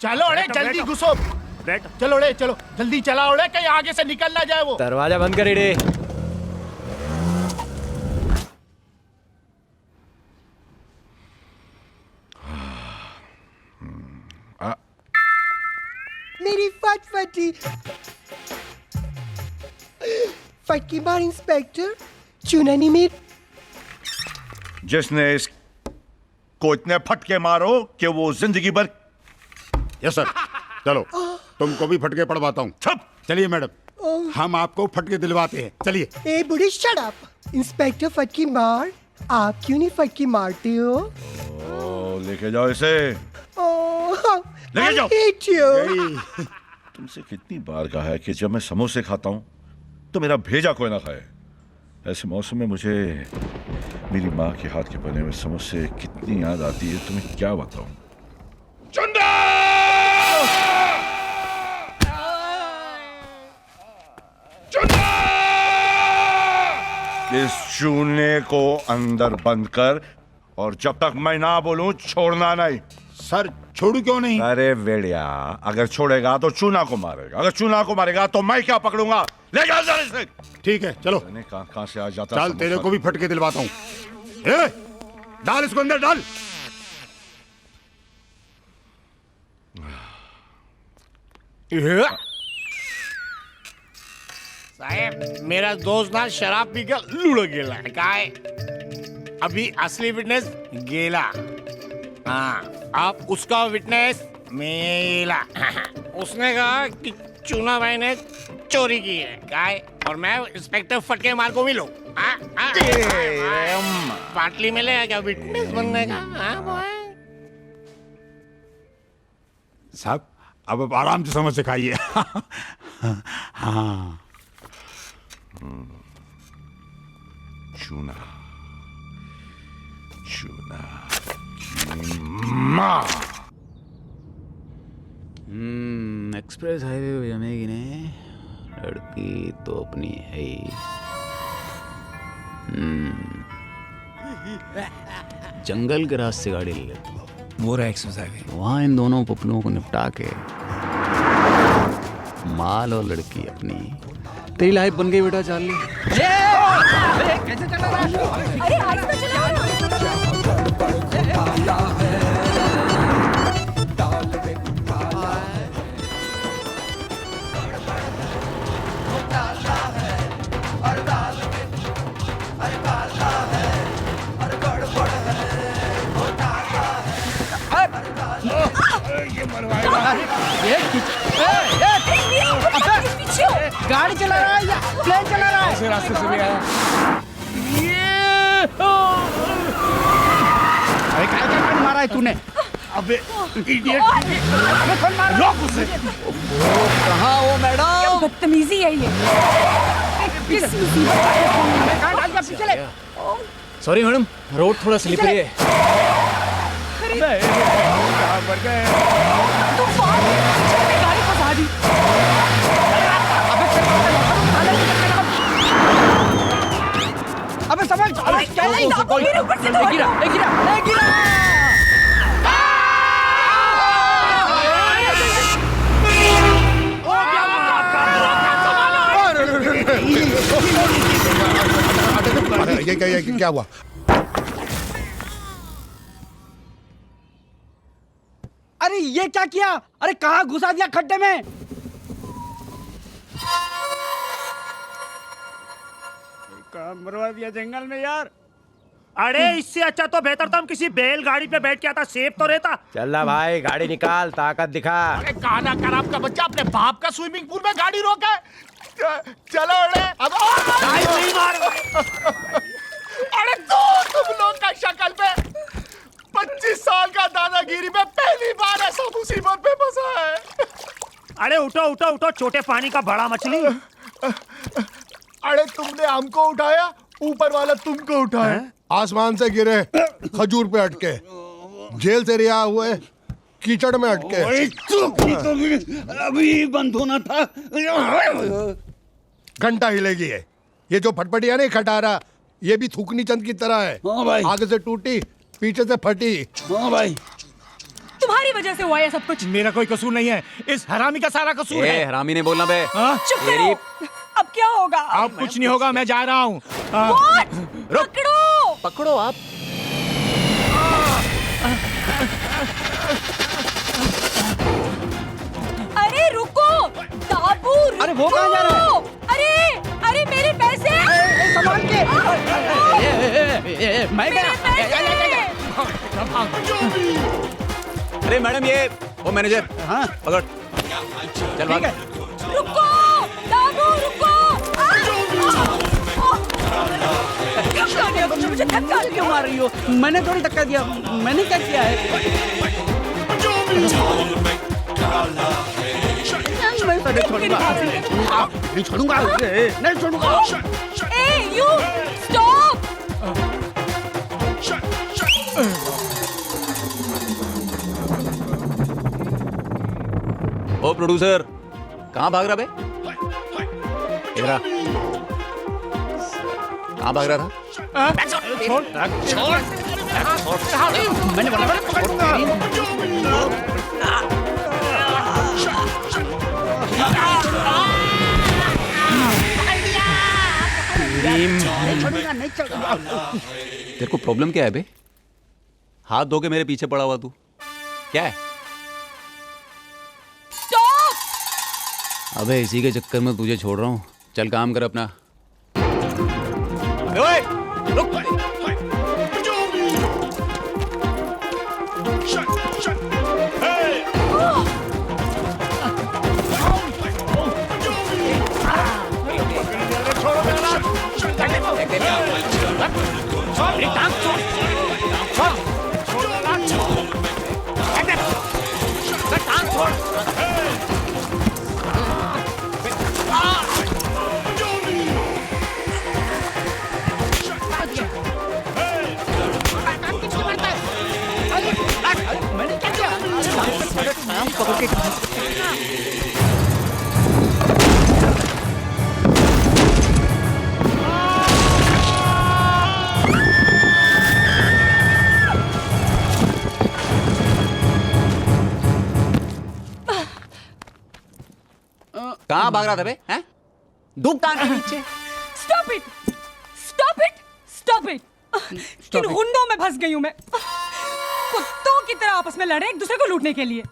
चलो अड़े जल्दी घुसो। चलो अड़े चलो जल्दी चला अड़े, कहीं आगे से निकल ना जाए वो। दरवाजा बंद कर एड़े। मेरी फटफटी फटकी बार इंस्पेक्टर चुना नहीं मेरी। जिसने इसको इतने फटके मारो कि वो जिंदगी भर। Yes sir. चलो तुमको भी फटके पड़वाता हूँ। चलिए मैडम, हम आपको फटके दिलवाते हैं। चलिए। ए बुढ़ी शट अप। इंस्पेक्टर फटकी मार, आप क्यों नहीं फटकी मारते हो? लेके जाओ इसे, लेके जाओ। hate you. तुमसे कितनी बार कहा है कि जब मैं समोसे खाता हूँ तो मेरा भेजा कोई ना खाए। ऐसे मौसम में मुझे मेरी माँ के हाथ के बने हुए समोसे कितनी याद आती है, तुम्हें क्या बताऊं। चंदा! चंदा! इस चूने को अंदर बंद कर, और जब तक मैं ना बोलूं छोड़ना नहीं। सर छोड़ू क्यों नहीं? अरे वेड़िया, अगर छोड़ेगा तो चूना को मारेगा, अगर चूना को मारेगा तो मैं क्या पकड़ूंगा। ले जा जरा इसे। ठीक है चलो। कहां से आ जाता। चल तेरे को भी फटके दिलवाता हूँ। ए, डाल इसको अंदर डाल। साहब मेरा दोस्त ना शराब पीकर लुढ़ गेला है। अभी असली विटनेस गेला। हाँ, आप उसका विटनेस मेला। उसने कहा कि चूना भाई ने चोरी की है काय, और मैं इंस्पेक्टर फटके मार को मिलूं। पाटली मिलेगा क्या विटनेस बनने का? साहब अब आराम से समझ से खाइए। हाँ चूना चूना माँ। एक्सप्रेस हाईवे पे जमेगी ने, लड़की तो अपनी है ही। जंगल के रास्ते गाड़ी ले लेता हूँ, वो रहा एक्सप्रेस हाईवे। वहाँ इन दोनों पपलुओं को निपटा के माल और लड़की अपनी। तेरी लाइफ बन गई बेटा चार्ली। कैसे चला रहा है? अरे आज तो चला गाड़ी चला रहा है या प्लेन चला रहा है? ऐसे रास्ते से भी आया। अरे क्या मारा है तूने? अबे इडियट! अबे कौन मारा? रोक उसे! कहाँ हो मैडम? क्या बदतमीजी है ये? किस मुसीबत का है? कहाँ डाल दिया पीछे ले? सॉरी मैडम, रोड थोड़ा स्लिपरी है। तूफान ने गाड़ी फंसा दी। अबे समझ! अबे क्या है? मेरे ऊपर से तो गिरा! गिरा! ये क्या हुआ? अरे ये क्या किया? अरे कहाँ घुसा दिया खड्डे में? कहाँ मरवा दिया जंगल में यार। अरे इससे अच्छा तो बेहतर था हम किसी बैलगाड़ी पे बैठ के आता, सेफ तो रहता। चल भाई गाड़ी निकाल, ताकत दिखा। अरे काना खराब का बच्चा अपने बाप का स्विमिंग पूल में गाड़ी रोका है। चलो अब नहीं मार। अरे तो तुम लोग का शक्ल पे 25 साल का दादागिरी में पहली बार ऐसा मुसीबत में फंसा है। अरे उठो उठो उठो, छोटे पानी का बड़ा मछली। अरे तुमने हमको उठाया, ऊपर वाला तुमको उठाया। आसमान से गिरे, खजूर पे अटके, जेल से रिहा हुए, कीचड़ में अटके। अभी बंद होना था। घंटा हिलेगी है। ये जो फटफटिया नहीं खटारा, ये भी थूकनी चंद की तरह है। हाँ भाई। आगे से टूटी, पीछे से फटी। हाँ भाई। तुम्हारी वजह से हुआ है सब कुछ। मेरा कोई कसूर नहीं है, इस हरामी का सारा कसूर है। हरामी ने बोलना बे। चुप करो। अब क्या होगा? अब कुछ नहीं होगा, मैं जा रहा हूँ। पकड़ो पकड़ो आप। अरे रुको दाबू, रुको। अरे वो कहाँ जा रहा है? अरे मेरे पैसे। संभाल के। मैं अरे मैडम ये वो मैनेजर। हाँ पकड़, चल भाग। रुको दाबू, रुको। मुझे धक्का क्यों मार रही हो? मैंने थोड़ी धक्का दिया, मैंने क्या किया है? नहीं छोड़ूंगा, नहीं छोड़ूंगा। You stop. ओ प्रोड्यूसर, कहाँ भाग रहा बे? इधर आ। कहाँ भाग रहा था? छोड़। मैंने बोला मैं पकड़ूंगा। नहीं छोड़ूंगा। तेरे को प्रॉब्लम क्या है बे? हाथ धो के मेरे पीछे पड़ा हुआ तू क्या है? अबे इसी के चक्कर में तुझे छोड़ रहा हूँ। चल काम कर अपना। ओए, रुक। कहाँ भाग रहा था बे? हैं? दुख टांग के नीचे। Stop it, stop it, stop it. किन हुंडों में फंस गई हूं मैं। कुत्तों की तरह आपस में लड़े एक दूसरे को लूटने के लिए।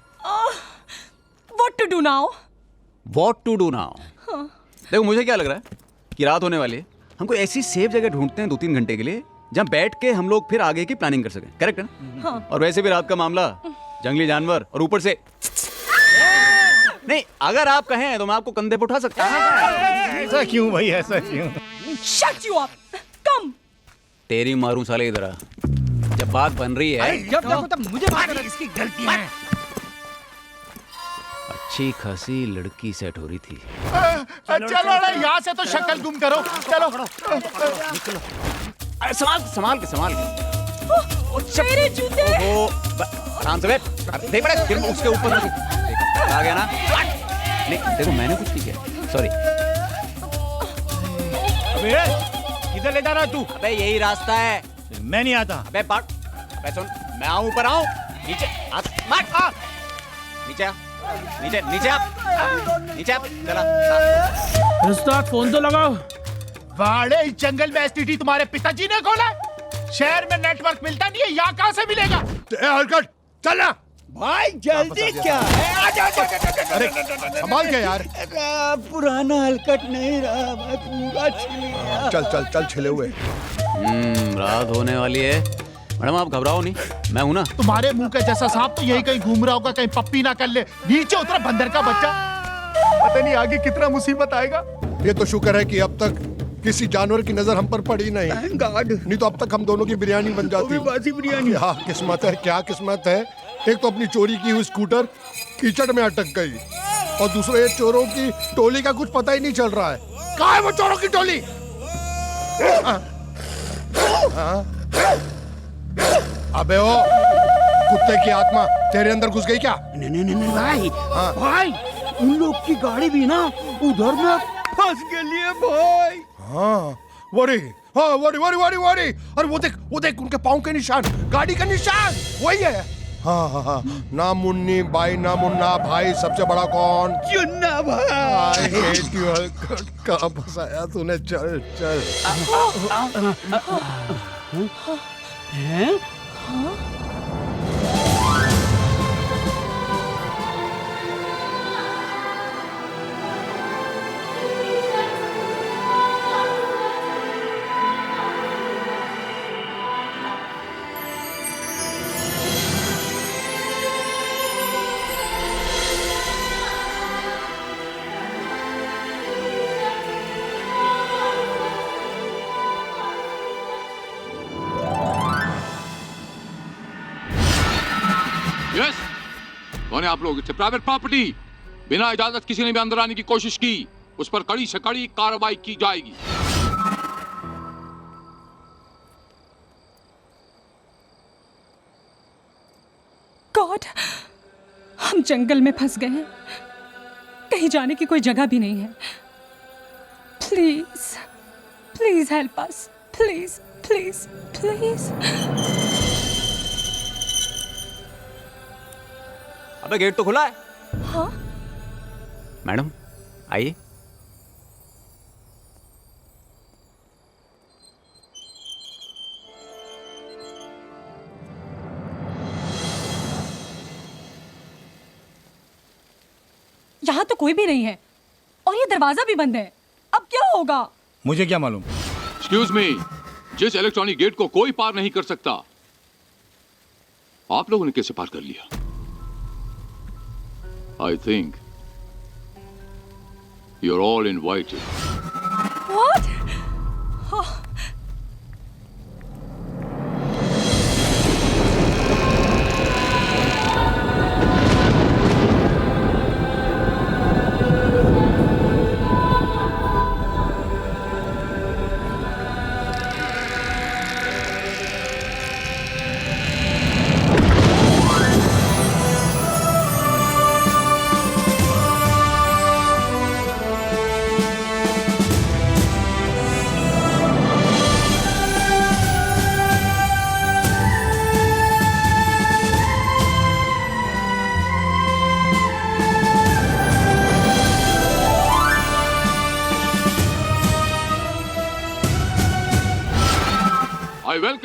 What to do now? What to do now? देखो मुझे क्या लग रहा है कि रात होने वाली है, हमको ऐसी सेफ जगह ढूंढते हैं 2-3 घंटे के लिए जहाँ बैठ के हम लोग फिर आगे की प्लानिंग कर सकें। करेक्ट है ना? हाँ। और वैसे भी रात का मामला, जंगली जानवर और ऊपर से नहीं, अगर आप कहें तो मैं आपको कंधे पे उठा सकता हूँ। ऐसा क्यों भाई, ऐसा क्यों? Shut you up! Come! तेरी मारूं साले इधर आ। जब बात बन रही है जब देखो तब मुझे बात कर, इसकी गलती है। अच्छी खासी लड़की सेट हो रही थी। चलो यहाँ से तो शक्ल गुम करो। चलो संभाल के। मेरे जूते! आराम से बैठ। देख बड़े फिर उसके ऊपर आ गया ना। नहीं देखो मैंने कुछ नहीं किया, सॉरी। अबे किधर ले जा रहा है तू? अबे यही रास्ता है। मैं नहीं आता। अबे सुन, मैं आऊं ऊपर आऊं नीचे नीचे चला। उस्ताद फोन तो लगाओ। वाड़े इस जंगल में एसटीडी तुम्हारे पिताजी ने खोला? शहर में नेटवर्क मिलता नहीं है, यहाँ कहाँ से मिलेगा? हलकट चलना भाई जल्दी क्या है? अरे संभाल के यार। पुराना हलकट नहीं रहा, मैं पूरा छिल गया। चल छिले हुए। रात होने वाली है मैडम, आप घबराओ नहीं, मैं हूं ना। तुम्हारे मुंह के जैसा सांप तो यही कहीं घूम रहा होगा, कहीं पप्पी ना कर ले। नीचे उतरा बंदर का बच्चा, पता नहीं आगे कितना मुसीबत आएगा। ये तो शुक्र है कि अब तक किसी जानवर की नजर हम पर पड़ी नहीं। नहीं तो अब तक हम दोनों की बिरयानी बन जाती। बिरयानी। क्या किस्मत है, क्या किस्मत है। एक तो अपनी चोरी की हुई स्कूटर कीचड़ में अटक गई और दूसरे चोरों की टोली का कुछ पता ही नहीं चल रहा है। कहाँ है वो चोरों की टोली? अबे ओ कुत्ते की आत्मा तेरे अंदर घुस गई क्या? नहीं भाई, भाई उन लोग की गाड़ी भी ना उधर में फंस गई है भाई। हाँ वरी और वो देख उनके पाँव के निशान, गाड़ी का निशान वही है। हाँ ना मुन्नी बाई ना मुन्ना भाई, सबसे बड़ा कौन? चुन्ना भाई। कहाँ फंसाया तूने? चल यस, कौन है आप लोग? It's private property. बिना इजाजत किसी ने भी अंदर आने की कोशिश की, उस पर कड़ी से कड़ी कार्रवाई की जाएगी। गॉड, हम जंगल में फंस गए हैं, कहीं जाने की कोई जगह भी नहीं है। Please please help us, please please please. अबे गेट तो खुला है। हाँ मैडम आइए। यहाँ तो कोई भी नहीं है और ये दरवाजा भी बंद है। अब क्या होगा? मुझे क्या मालूम। एक्सक्यूज मी, जिस इलेक्ट्रॉनिक गेट को कोई पार नहीं कर सकता, आप लोगों ने कैसे पार कर लिया? I think you're all invited. What? Oh.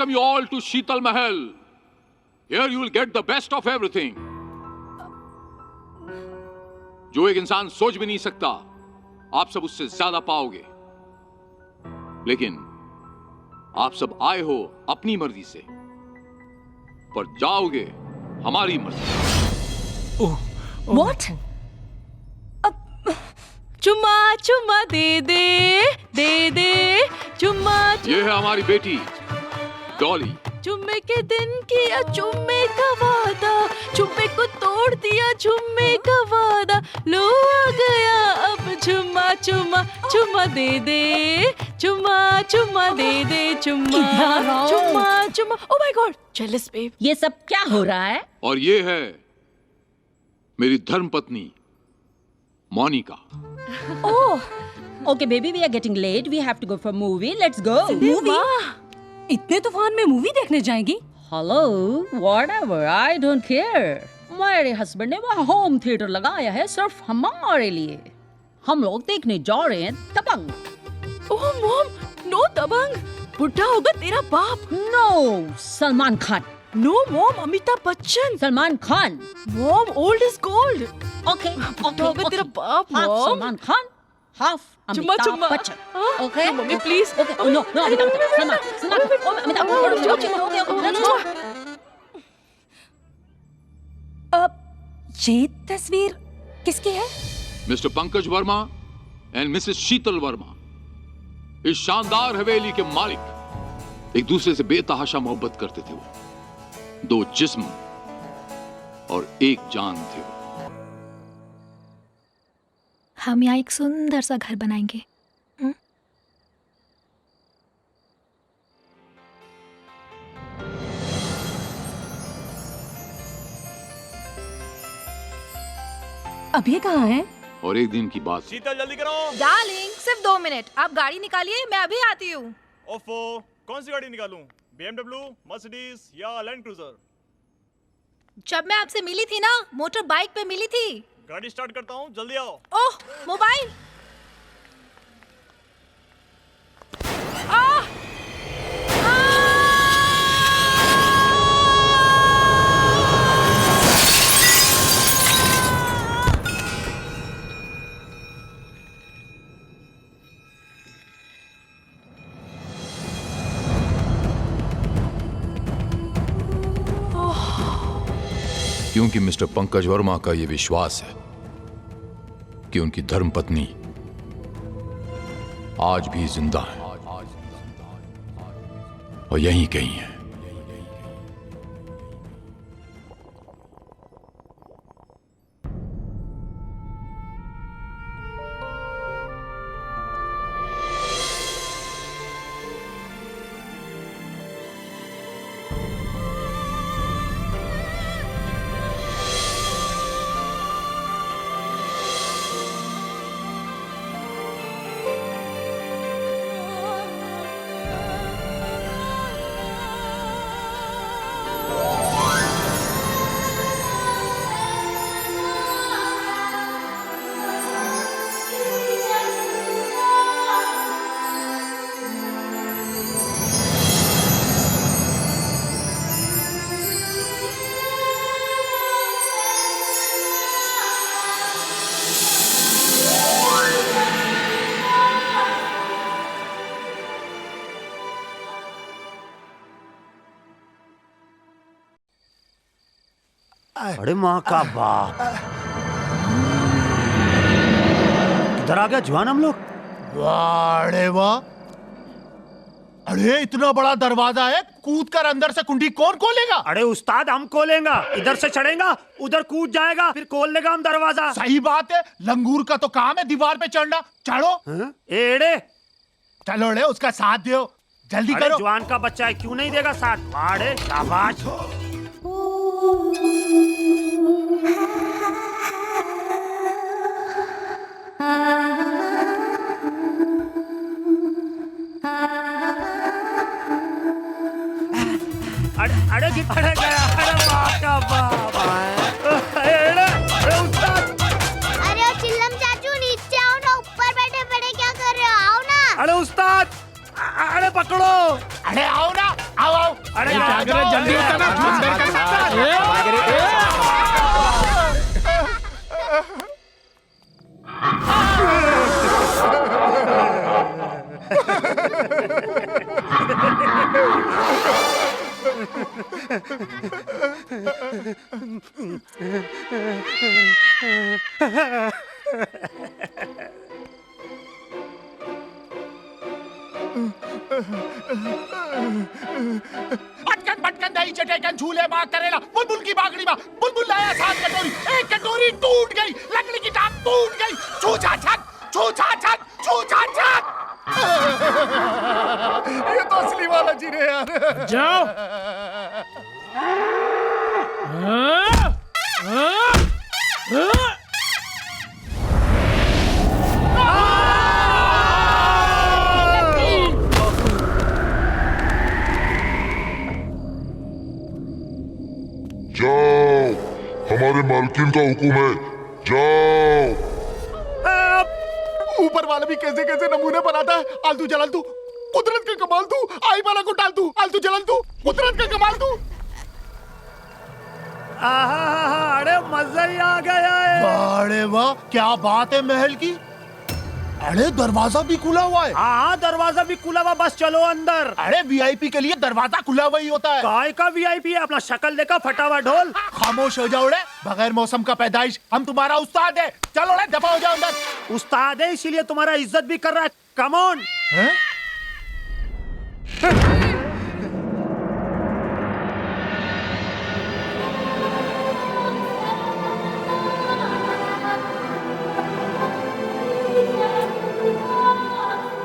welcome you all to Sheetal Mahal. Here you will get the best of everything. जो एक इंसान सोच भी नहीं सकता, आप सब उससे ज्यादा पाओगे। लेकिन आप सब आए हो अपनी मर्जी से, पर जाओगे हमारी मर्जी। What? चुम्मा चुम्मा दे दे दे दे चुम्मा। ये है हमारी बेटी डॉली। चुम्मे के दिन किया चुम्मे का वादा, चुम्मे को तोड़ दिया चुम्मे का वादा, लो आ गया अब चुम्मा चुम्मा चुम्मा दे दे, चुम्मा चुम्मा दे दे, चुम्मा चुम्मा चुम्मा। Oh my god, jealous babe. ये सब क्या हो रहा है? और ये है मेरी धर्मपत्नी Monika. Oh, okay, baby, we are getting late. We have to go for movie. Let's go. Movie? इतने तूफान में मूवी देखने जाएंगी? Hello, whatever. I don't care. मेरे हस्बैंड ने वहाँ होम थिएटर लगाया है सिर्फ हमारे लिए। हम लोग देखने जा रहे हैं दबंग। ओह मॉम, नो दबंग। बुढ़ा होगा तेरा बाप। No, Salman Khan. No mom, Amitabh Bachchan. Salman Khan. Mom, old is gold. Okay, होगा तेरा बाप half mom. Salman Khan, half Amitabh Bachchan. Okay, mummy please. Okay, no no Amitabh Bachchan, Salman, Amitabh Bachchan. Okay, let's go. अब ये तस्वीर किसकी है? Mr Pankaj Verma and Mrs Sheetal Verma, इस शानदार हवेली के मालिक, एक दूसरे से बेतहाशा मोहब्बत करते थे। वो दो जिस्म और एक जान थे। हम यहाँ एक सुंदर सा घर बनाएंगे। अब ये कहाँ है? और एक दिन की बात, शीतल जल्दी करो। डार्लिंग, सिर्फ 2 मिनट। आप गाड़ी निकालिए, मैं अभी आती हूँ। ओफो, कौन सी गाड़ी निकालूं? BMW, मर्सिडीज या लैंड क्रूजर? जब मैं आपसे मिली थी ना, मोटर बाइक पे मिली थी। गाड़ी स्टार्ट करता हूँ, जल्दी आओ। ओह, मोबाइल। क्योंकि मिस्टर पंकज वर्मा का यह विश्वास है कि उनकी धर्मपत्नी आज भी जिंदा है और यहीं कहीं है। अरे माँ का बाप, इधर आ गया जवान हम लोग। वाह, अरे वाह, अरे इतना बड़ा दरवाजा है, कूद कर अंदर से कुंडी कौन खोलेगा? अरे उस्ताद, हम खोलेंगे। इधर से चढ़ेगा, उधर कूद जाएगा, फिर खोल लेगा हम दरवाजा। सही बात है, लंगूर का तो काम है दीवार पे चढ़ना। चढ़ो। एड़े चलो रे, उसका साथ दो, जल्दी करो। जवान का बच्चा है, क्यों नहीं देगा साथ? वाड़े शाबाश। अरे अरे गया, अरे माँ का बाप। अरे ओ चिल्लम चाचू, नीचे आओ ना, ऊपर बैठे बैठे क्या कर रहे हो? आओ ना। अरे उस्ताद, अरे पकड़ो। अरे आओ ना। आओ आओ। अरे क्या करे, जल्दी उतर ना, अंदर कर। अटकन बटकन दही चटेकन झूले माँ करेला बुलबुल की बागड़ी माँ बुलबुल लाया 7 कटोरी, एक कटोरी टूट गई, लकड़ी की टांग टूट गई, छूछा छक छूछा छक छूछा छक। ये तो असली वाला जी रे यार। जाओ। जाओ, हमारे मालकिन का हुक्म है, जाओ। ऊपर वाला भी कैसे कैसे नमूने बनाता है। आलतू जलालतू, कुदरत का कमाल तू, आई वाला को डालतू, आलतू जलालतू, कुदरत का कमाल तू। अरे मजा ही आ गया है। अरे वाह, क्या बात है महल की। अरे दरवाजा भी खुला हुआ है। हाँ दरवाजा भी खुला हुआ, बस चलो अंदर। अरे वीआईपी के लिए दरवाजा खुला हुआ ही होता है। काय का वीआईपी है, अपना शक्ल देखा फटा हुआ ढोल। खामोश हो जाओ रे, बगैर मौसम का पैदाइश, हम तुम्हारा उस्ताद है। चलो रे, दफा हो जाओ अंदर। उस्ताद है इसीलिए तुम्हारा इज्जत भी कर रहा है। Come on.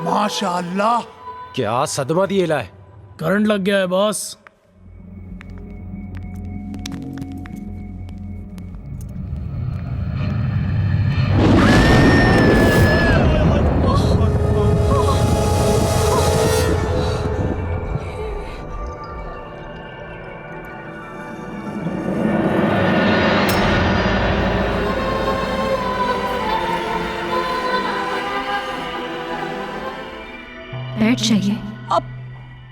माशाअल्लाह, क्या सदमा दिएला है। करंट लग गया है बॉस। बेड चाहिए। अब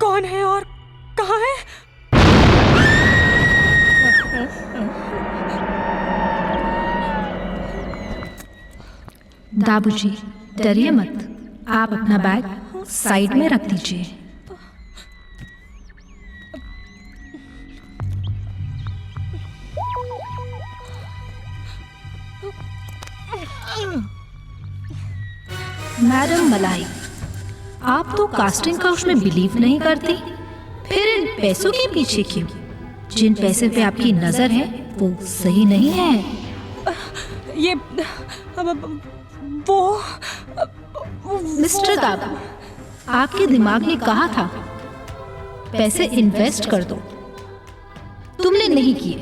कौन है और कहाँ है? दाबूजी डरिए मत, आप अपना बैग साइड में रख दीजिए। मैडम मलाई, आप तो कास्टिंग काउच में बिलीव नहीं करती, फिर इन पैसों के पीछे क्यों? जिन पैसे पे आपकी नजर है वो सही नहीं है। ये वो मिस्टर दाबू, आपके दिमाग ने कहा था पैसे इन्वेस्ट कर दो, तुमने नहीं किए।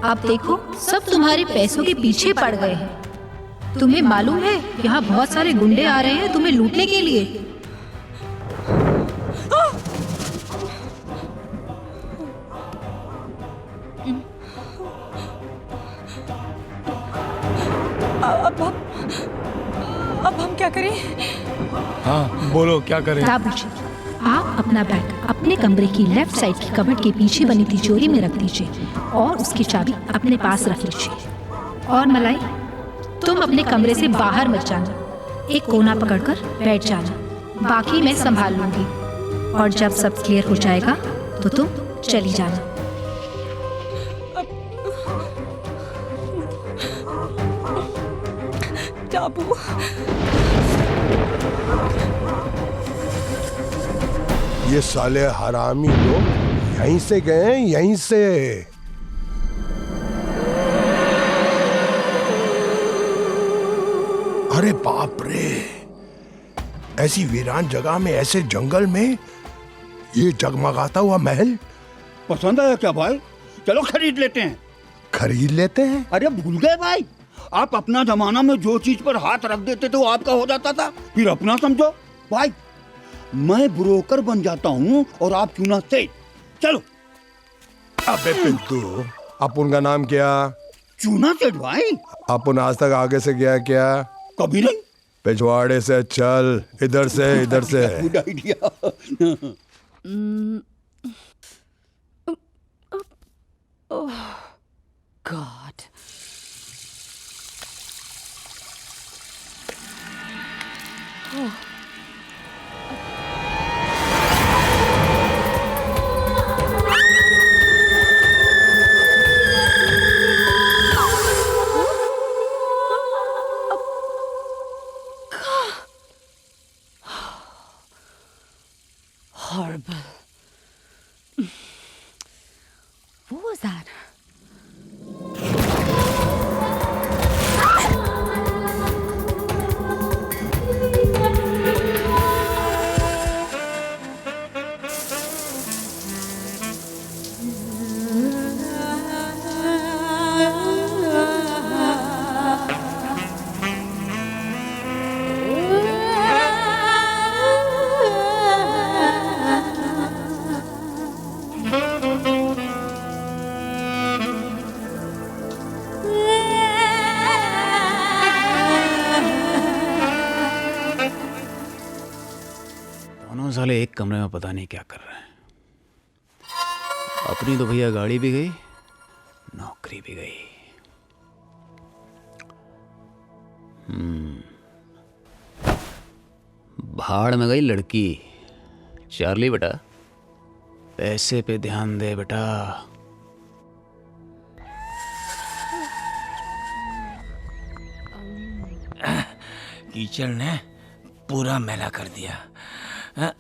अब देखो सब तुम्हारे पैसों के पीछे पड़ गए हैं। तुम्हें मालूम है यहाँ बहुत सारे गुंडे आ रहे हैं तुम्हें लूटने के लिए। अब हम क्या करें? हाँ बोलो क्या करें? दाबूजी, आप अपना बैग अपने कमरे की लेफ्ट साइड की कबर्ड के पीछे बनी तिजोरी में रख दीजिए और उसकी चाबी अपने पास रख लीजिए। और मलाई, तुम अपने कमरे से बाहर मत जाना, एक कोना पकड़कर बैठ जाना, बाकी मैं संभाल लूंगी। और जब सब क्लियर हो जाएगा तो तुम चली जाना। दाबू, ये साले हरामी लोग यहीं से गए, यहीं से। अरे बाप रे, ऐसी वीरान जगह में, ऐसे जंगल में ये जगमगाता हुआ महल पसंद आया क्या भाई? चलो खरीद लेते हैं। खरीद लेते हैं? अरे भूल गए भाई, आप अपना जमाना में जो चीज पर हाथ रख देते थे वो आपका हो जाता था, फिर अपना समझो। भाई मैं ब्रोकर बन जाता हूँ और आप चुना से। चलो। अबे पिंटू, अपन का नाम क्या? चूना सेठ भाई। अपन आज तक आगे से गया क्या? कभी नहीं। पिछवाड़े से चल, इधर से, इधर से। Good idea. Oh, God. Oh. Horrible. What was that? दोनों साले एक कमरे में पता नहीं क्या कर रहे हैं। अपनी तो भैया गाड़ी भी गई, नौकरी भी गई। भाड़ में गई लड़की। चार्ली बेटा, पैसे पे ध्यान दे बेटा। कीचड़ ने पूरा मैला कर दिया। हाँ?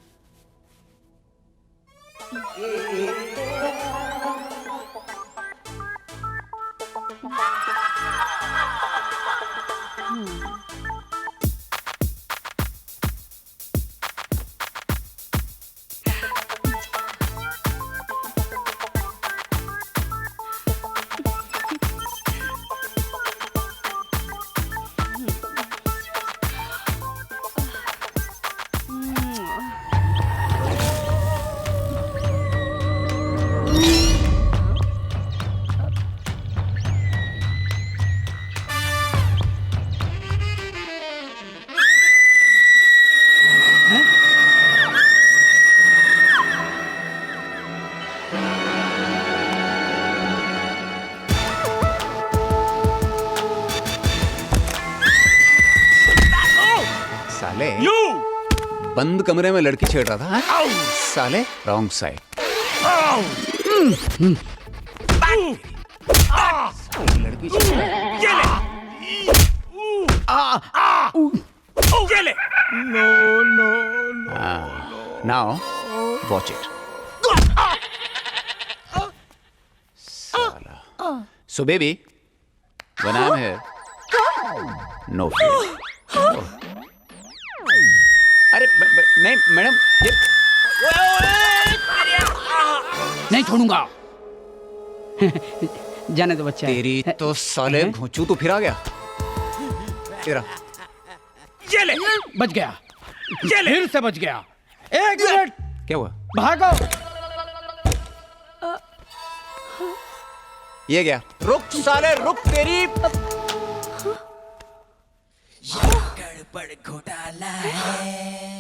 साले बंद कमरे में लड़की छेड़ रहा था। हाँ? साले रॉन्ग साइड। लड़की नाउ वॉच इट। साला। So baby, when I'm here, no fear. अरे नहीं मैडम, ये नहीं छोड़ूंगा। जाने दो बच्चा। तेरी तो साले घोंचू तो फिर आ गया तेरा। ये ले, बच गया। फिर से बच गया। एक मिनट। क्या हुआ? भागो। ये गया। रुक साले रुक। तेरी गड़बड़ घोटाला है।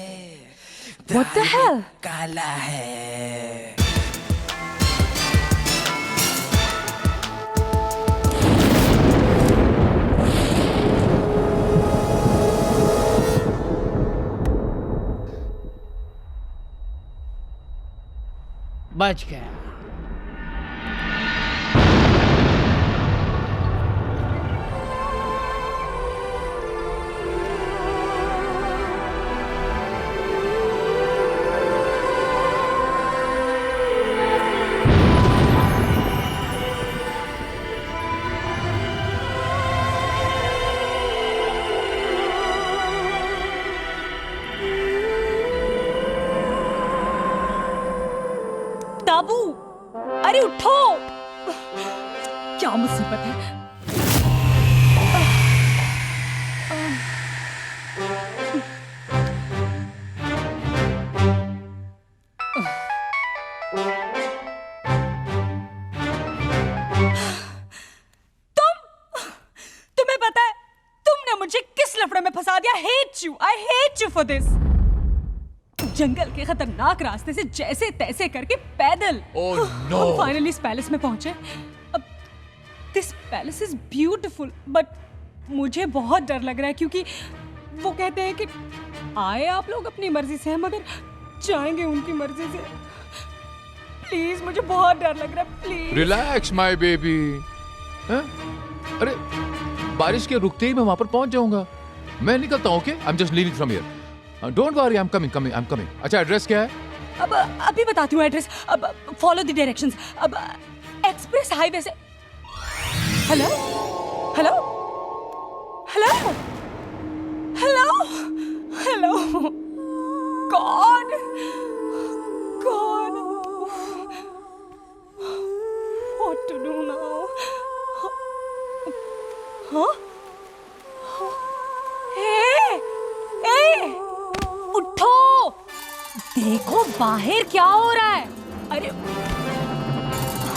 What the hell? काला है। बच गया। ताबू, अरे उठो। क्या मुसीबत है। तुम्हें पता है तुमने मुझे किस लफड़े में फंसा दिया। Hate you. I hate you for this. जंगल के खतरनाक रास्ते से जैसे तैसे करके पैदल हम फाइनली इस पैलेस में पहुंचे। अब this palace is beautiful but मुझे बहुत डर लग रहा है क्योंकि वो कहते हैं कि आए आप लोग अपनी मर्जी से मगर जाएंगे उनकी मर्जी से। प्लीज मुझे बहुत डर लग रहा है, प्लीज। Relax my baby. अरे बारिश के रुकते ही मैं वहां पर पहुंच जाऊंगा। मैं निकलता हूं। Okay, I am just leaving from here. Don't worry, I am coming. अच्छा, एड्रेस क्या है? अब अभी बताती हूँ एड्रेस। अब फॉलो द डायरेक्शंस। अब एक्सप्रेस हाईवे से। Hello hello hello hello hello god god, what to do now? हाँ? ए, उठो, देखो बाहर क्या हो रहा है। अरे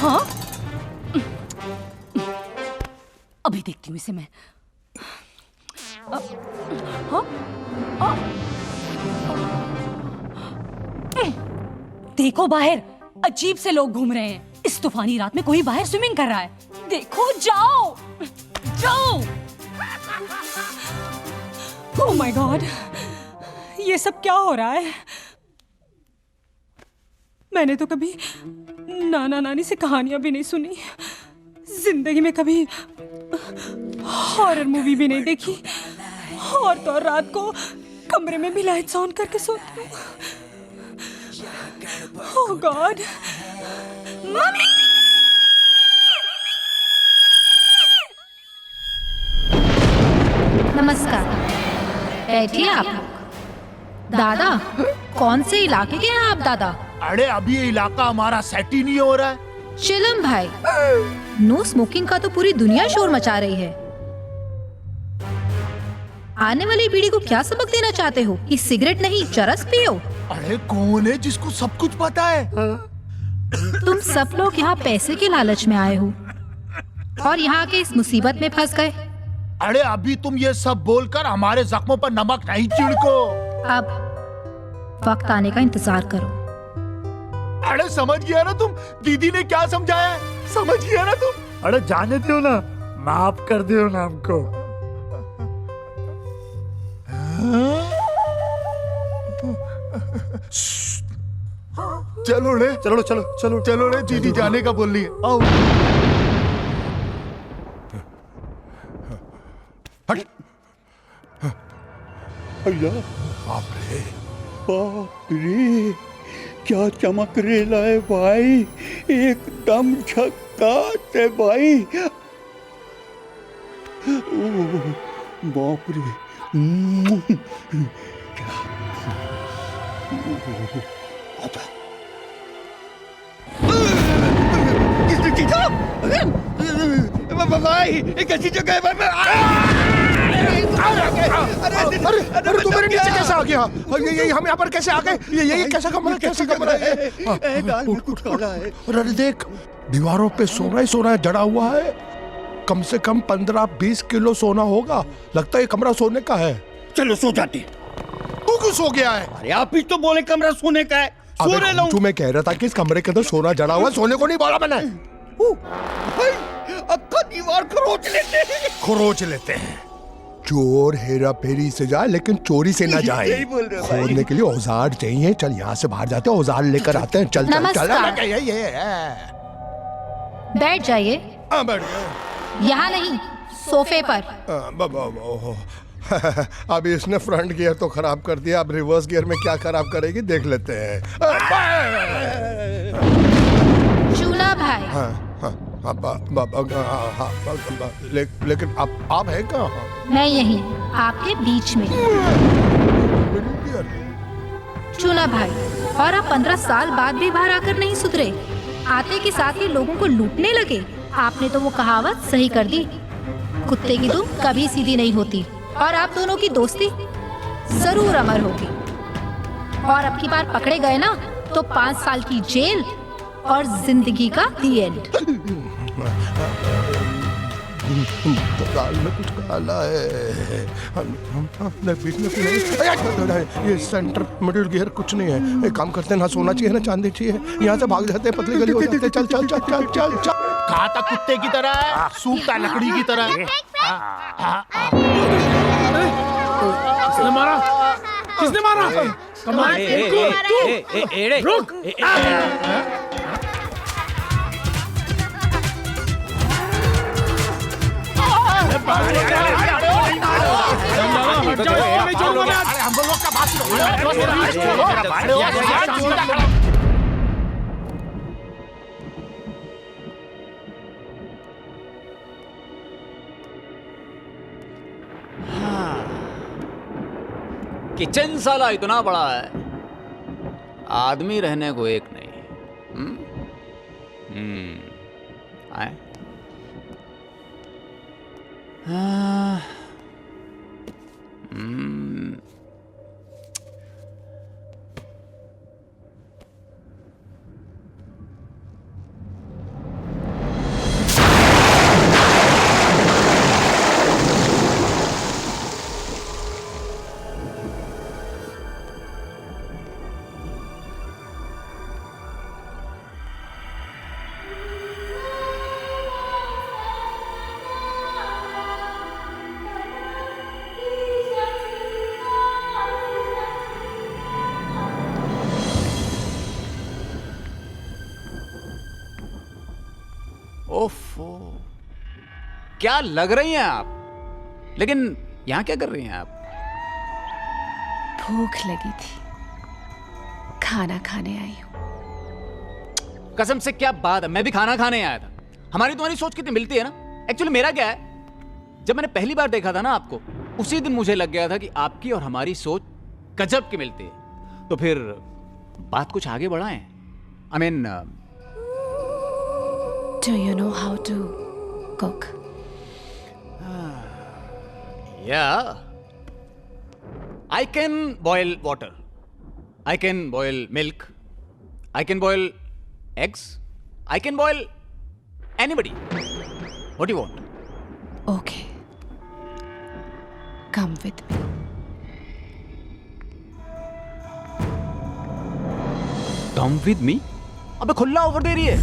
हाँ, अभी देखती हूँ इसे मैं। हाँ? देखो बाहर अजीब से लोग घूम रहे हैं। इस तूफानी रात में कोई बाहर स्विमिंग कर रहा है। देखो, जाओ जाओ। ओह माय गॉड, ये सब क्या हो रहा है? मैंने तो कभी नाना नानी से कहानियां भी नहीं सुनी, जिंदगी में कभी हॉरर मूवी भी नहीं देखी, और तो और रात को कमरे में भी लाइट्स ऑन करके सोती हूँ। ओह गॉड, मम्मी! नमस्कार, बैठिए आप लोग। दादा, कौन से इलाके के हैं आप दादा? अरे अभी ये इलाका हमारा सेट ही नहीं हो रहा है। चिलम भाई, नो स्मोकिंग का तो पूरी दुनिया शोर मचा रही है। आने वाली पीढ़ी को क्या सबक देना चाहते हो कि सिगरेट नहीं चरस पियो? अरे कौन है जिसको सब कुछ पता है? तुम सब लोग यहाँ पैसे के लालच में आए हो और यहाँ के इस मुसीबत में फंस गए। अरे अभी तुम ये सब बोलकर हमारे जख्मों पर नमक नहीं छिड़को। अब वक्त आने का इंतजार करो। अरे समझ गया ना तुम, दीदी ने क्या समझाया है? समझ गया ना तुम? अरे जाने दो ना, माफ कर दो ना हमको। चलो रे, चलो रे, दीदी जाने का बोल रही है। आओ। बाप रे, क्या चमक रेला है भाई, एकदम झकास है भाई। बाप रे, भाई कैसी जगह है भाई? अरे तू मेरे नीचे कैसे आ गया? ये हम यहाँ पर कैसे आ गए? ये कैसा कमरा, कैसा कमरा है? दाल में कुछ काला है। अरे देख, दीवारों पे सोना ही सोना जड़ा हुआ है। कम से कम 15-20 किलो सोना होगा। लगता है ये कमरा सोने का है। चलो सो जाते। तू क्यों सो गया है? अरे आप ही तो बोले कमरा सोने का है। सो रहे लो। मैं कह रहा था कि इस कमरे के अंदर सोना जड़ा हुआ है, सोने को नहीं बोला मैंने। अक्का दीवार खरोच लेते हैं। चोर हेरा फेरी से जाए लेकिन चोरी से ना जाए। यही बोल रहे हो भाई। खोदने के लिए औजार चाहिए। चल यहाँ से बाहर जाते हैं, औजार लेकर आते हैं। चल चल चल। नमस्कार। बैठ जाइए। बैठ गए। यहाँ नहीं, सोफे पर। अभी इसने फ्रंट गियर तो खराब कर दिया, अब रिवर्स गियर में क्या खराब करेगी देख लेते हैं। चूना भाई। लेकिन आप हैं कहाँ? मैं यहीं आपके बीच में। चूना भाई, और आप 15 साल बाद भी बाहर आकर नहीं सुधरे। आते के साथ ही लोगों को लूटने लगे। आपने तो वो कहावत सही कर दी, कुत्ते की दुम कभी सीधी नहीं होती। और आप दोनों की दोस्ती जरूर अमर होगी। और अब की बार पकड़े गए ना तो 5 साल की जेल और जिंदगी का दी एंड। दाल में कुछ काला है। ये सेंटर मिडिल गियर कुछ नहीं है। एक काम करते हैं, ना सोना चाहिए ना चांदी चाहिए, यहाँ से भाग जाते हैं, पतली गली हो जाते हैं। चल चल चल चल चल चल। खाता कुत्ते की तरह है, सूखता लकड़ी की तरह है। किसने मारा? किसने मारा? कमाल रुक। हम लोग का बात किचन साला इतना बड़ा है, आदमी रहने को एक नहीं। आए ओफो, क्या लग रही हैं आप? लेकिन यहां क्या कर रही हैं आप? भूख लगी थी, खाना खाने आई हूं। कसम से क्या बात है, मैं भी खाना खाने आया था। हमारी तुम्हारी सोच कितनी मिलती है ना। एक्चुअली मेरा क्या है, जब मैंने पहली बार देखा था ना आपको, उसी दिन मुझे लग गया था कि आपकी और हमारी सोच गजब की मिलती है। तो फिर बात कुछ आगे बढ़ाएं। I mean, Do you know how to cook? Yeah. I can boil water. I can boil milk. I can boil eggs. I can boil anybody. What do you want? Okay. Come with me. Come with me? अबे खुला offer दे रही है।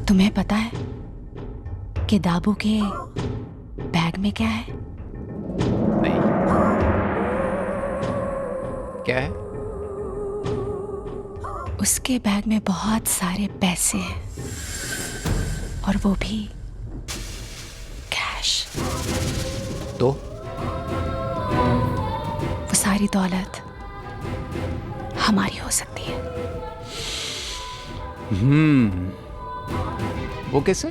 तुम्हें पता है कि दाबू के बैग में क्या है? नहीं। क्या है? उसके बैग में बहुत सारे पैसे हैं, और वो भी कैश। तो वो सारी दौलत हमारी हो सकती है। वो कैसे?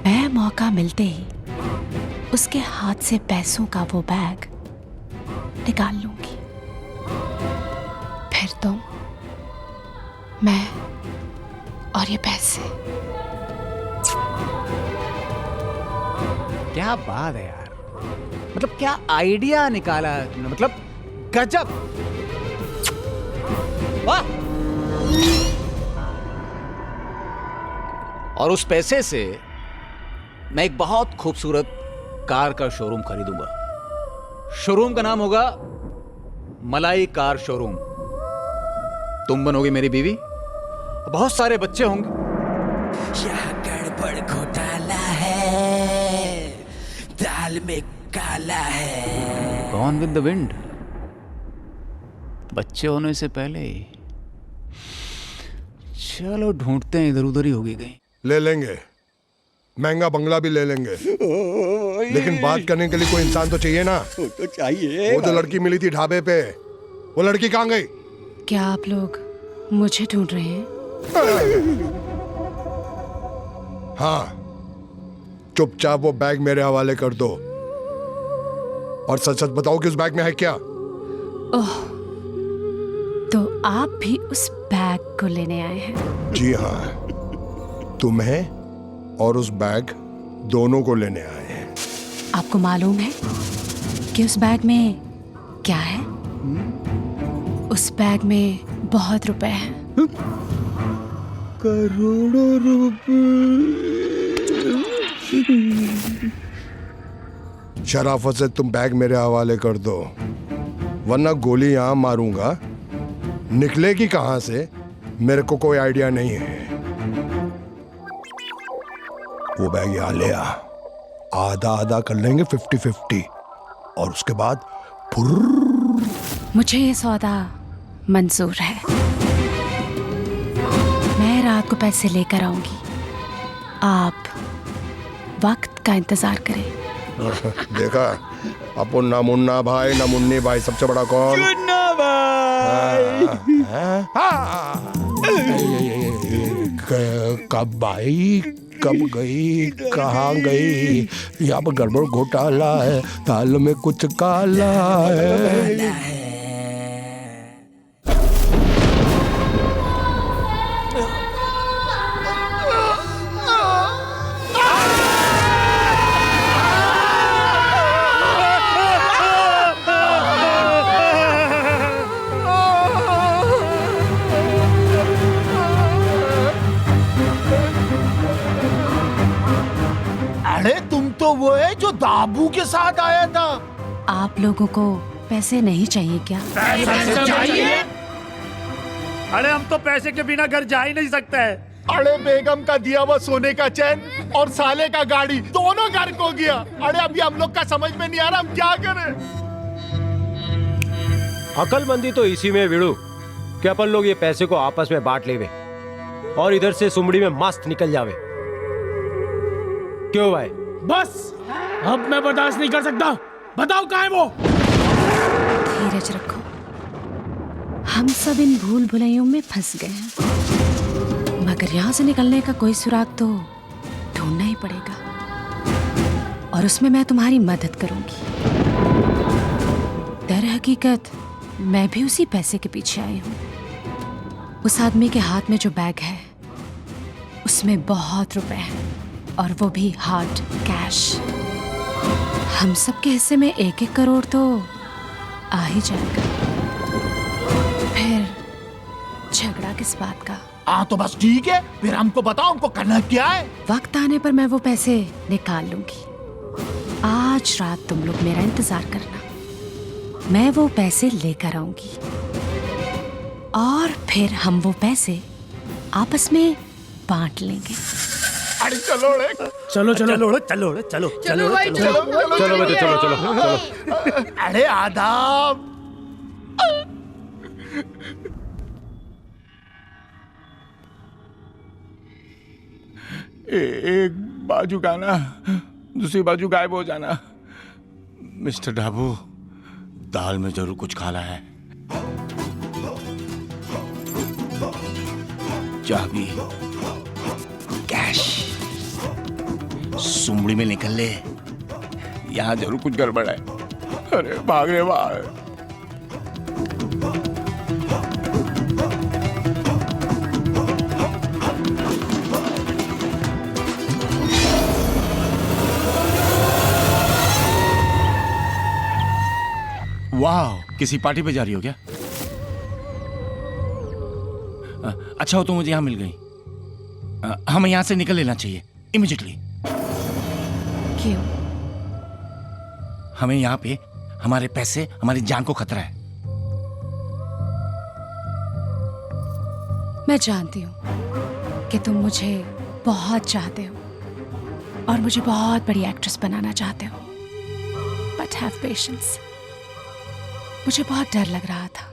मैं मौका मिलते ही उसके हाथ से पैसों का वो बैग निकाल लूंगी। फिर तुम, मैं और ये पैसे। क्या बात है यार, मतलब क्या आइडिया निकाला है तुमने, मतलब गजब। वाह। और उस पैसे से मैं एक बहुत खूबसूरत कार का शोरूम खरीदूंगा। शोरूम का नाम होगा मलाई कार शोरूम। तुम बनोगी मेरी बीवी, बहुत सारे बच्चे होंगे। यहाँ गड़बड़ घोटाला है, दाल में काला है। Gone with the wind. बच्चे होने से पहले ही। चलो ढूंढते हैं, इधर उधर ही होगी कहीं। ले लेंगे, महंगा बंगला भी ले लेंगे, लेकिन बात करने के लिए कोई इंसान तो चाहिए ना। तो चाहिए। वो जो लड़की मिली थी ढाबे पे, वो लड़की कहाँ गई? क्या आप लोग मुझे ढूंढ रहे हैं? हाँ, चुपचाप वो बैग मेरे हवाले कर दो, और सच सच बताओ कि उस बैग में है क्या? ओह, तो आप भी उस बैग को लेने आए हैं? जी हाँ, तुम्हें और उस बैग दोनों को लेने आए हैं। आपको मालूम है कि उस बैग में क्या है? उस बैग में बहुत रुपए हैं। करोड़ों रुपए। शराफत से तुम बैग मेरे हवाले कर दो, वरना गोली यहां मारूंगा। निकलेगी कहां से मेरे को कोई आइडिया नहीं है। वो बैग यहां ले आ, आधा आधा कर लेंगे 50-50, और उसके बाद मुझे ये सौदा मंजूर है। मैं रात को पैसे लेकर आऊंगी, आप वक्त का इंतजार करें। देखा, अपन ना मुन्ना भाई ना मुन्नी भाई, सबसे बड़ा कौन? मुन्ना भाई। कब भाई, कब गई, कहाँ गई? यहाँ पर गड़बड़ घोटाला है, दाल में कुछ काला है। अरे तुम तो वो है जो दाबू के साथ आया था। आप लोगों को पैसे नहीं चाहिए क्या? पैसे चाहिए? अरे हम तो पैसे के बिना घर जा ही नहीं सकते हैं। अरे बेगम का दिया हुआ सोने का चैन और साले का गाड़ी दोनों घर को गया। अरे अभी हम लोग का समझ में नहीं आ रहा, हम क्या करें? अकलमंदी तो इसी में विड़ू कि अपन लोग ये पैसे को आपस में बांट लेवे और इधर से सुमड़ी में मस्त निकल जावे। क्यों भाई? बस अब मैं बर्दाश्त नहीं कर सकता। बताओ कहाँ है वो? धीरज रखो, हम सब इन भूल भुलैयों में फंस गए हैं, मगर यहाँ से निकलने का कोई सुराग तो ढूंढना ही पड़ेगा, और उसमें मैं तुम्हारी मदद करूंगी। दर हकीकत मैं भी उसी पैसे के पीछे आई हूँ। उस आदमी के हाथ में जो बैग है उसमें बहुत रुपए हैं, और वो भी हार्ड कैश। हम सब के हिस्से में 1-1 करोड़ तो आ ही जाएगा। फिर झगड़ा किस बात का? हाँ तो बस ठीक है, फिर हमको बताओ हमको करना क्या है। वक्त आने पर मैं वो पैसे निकाल लूंगी। आज रात तुम लोग मेरा इंतजार करना, मैं वो पैसे लेकर आऊंगी, और फिर हम वो पैसे आपस में बांट लेंगे। अरे चलो रे, चलो चलो चलो चलो चलो चलो भाई, चलो चलो बेटे, चलो चलो चलो। अरे आदाब। एक बाजू गाना, दूसरी बाजू गायब हो जाना। मिस्टर डाबू, दाल में जरूर कुछ काला है। चाबी, कैश, सुमड़ी में निकल ले, यहाँ जरूर कुछ गड़बड़ है। अरे भाग रे भाग। वाह, किसी पार्टी पे जा रही हो क्या? अच्छा हो तो मुझे यहाँ मिल गई। हमें यहाँ से निकल लेना चाहिए इमीडिएटली। क्यों? हमें यहाँ पे हमारे पैसे, हमारी जान को खतरा है। मैं जानती हूँ कि तुम मुझे बहुत चाहते हो और मुझे बहुत बड़ी एक्ट्रेस बनाना चाहते हो, बट हैव पेशेंस। मुझे बहुत डर लग रहा था,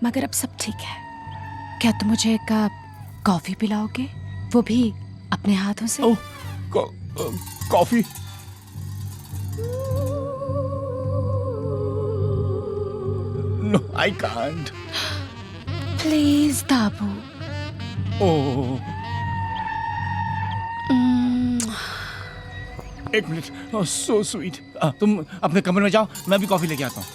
मगर अब सब ठीक है। क्या तुम मुझे एक कप कॉफी पिलाओगे, वो भी अपने हाथों से? Oh, coffee? No, I can't. Please Dabu. Oh, एक मिनट। ओह, सो स्वीट। तुम अपने कमरे में जाओ, मैं भी कॉफी लेके आता हूँ।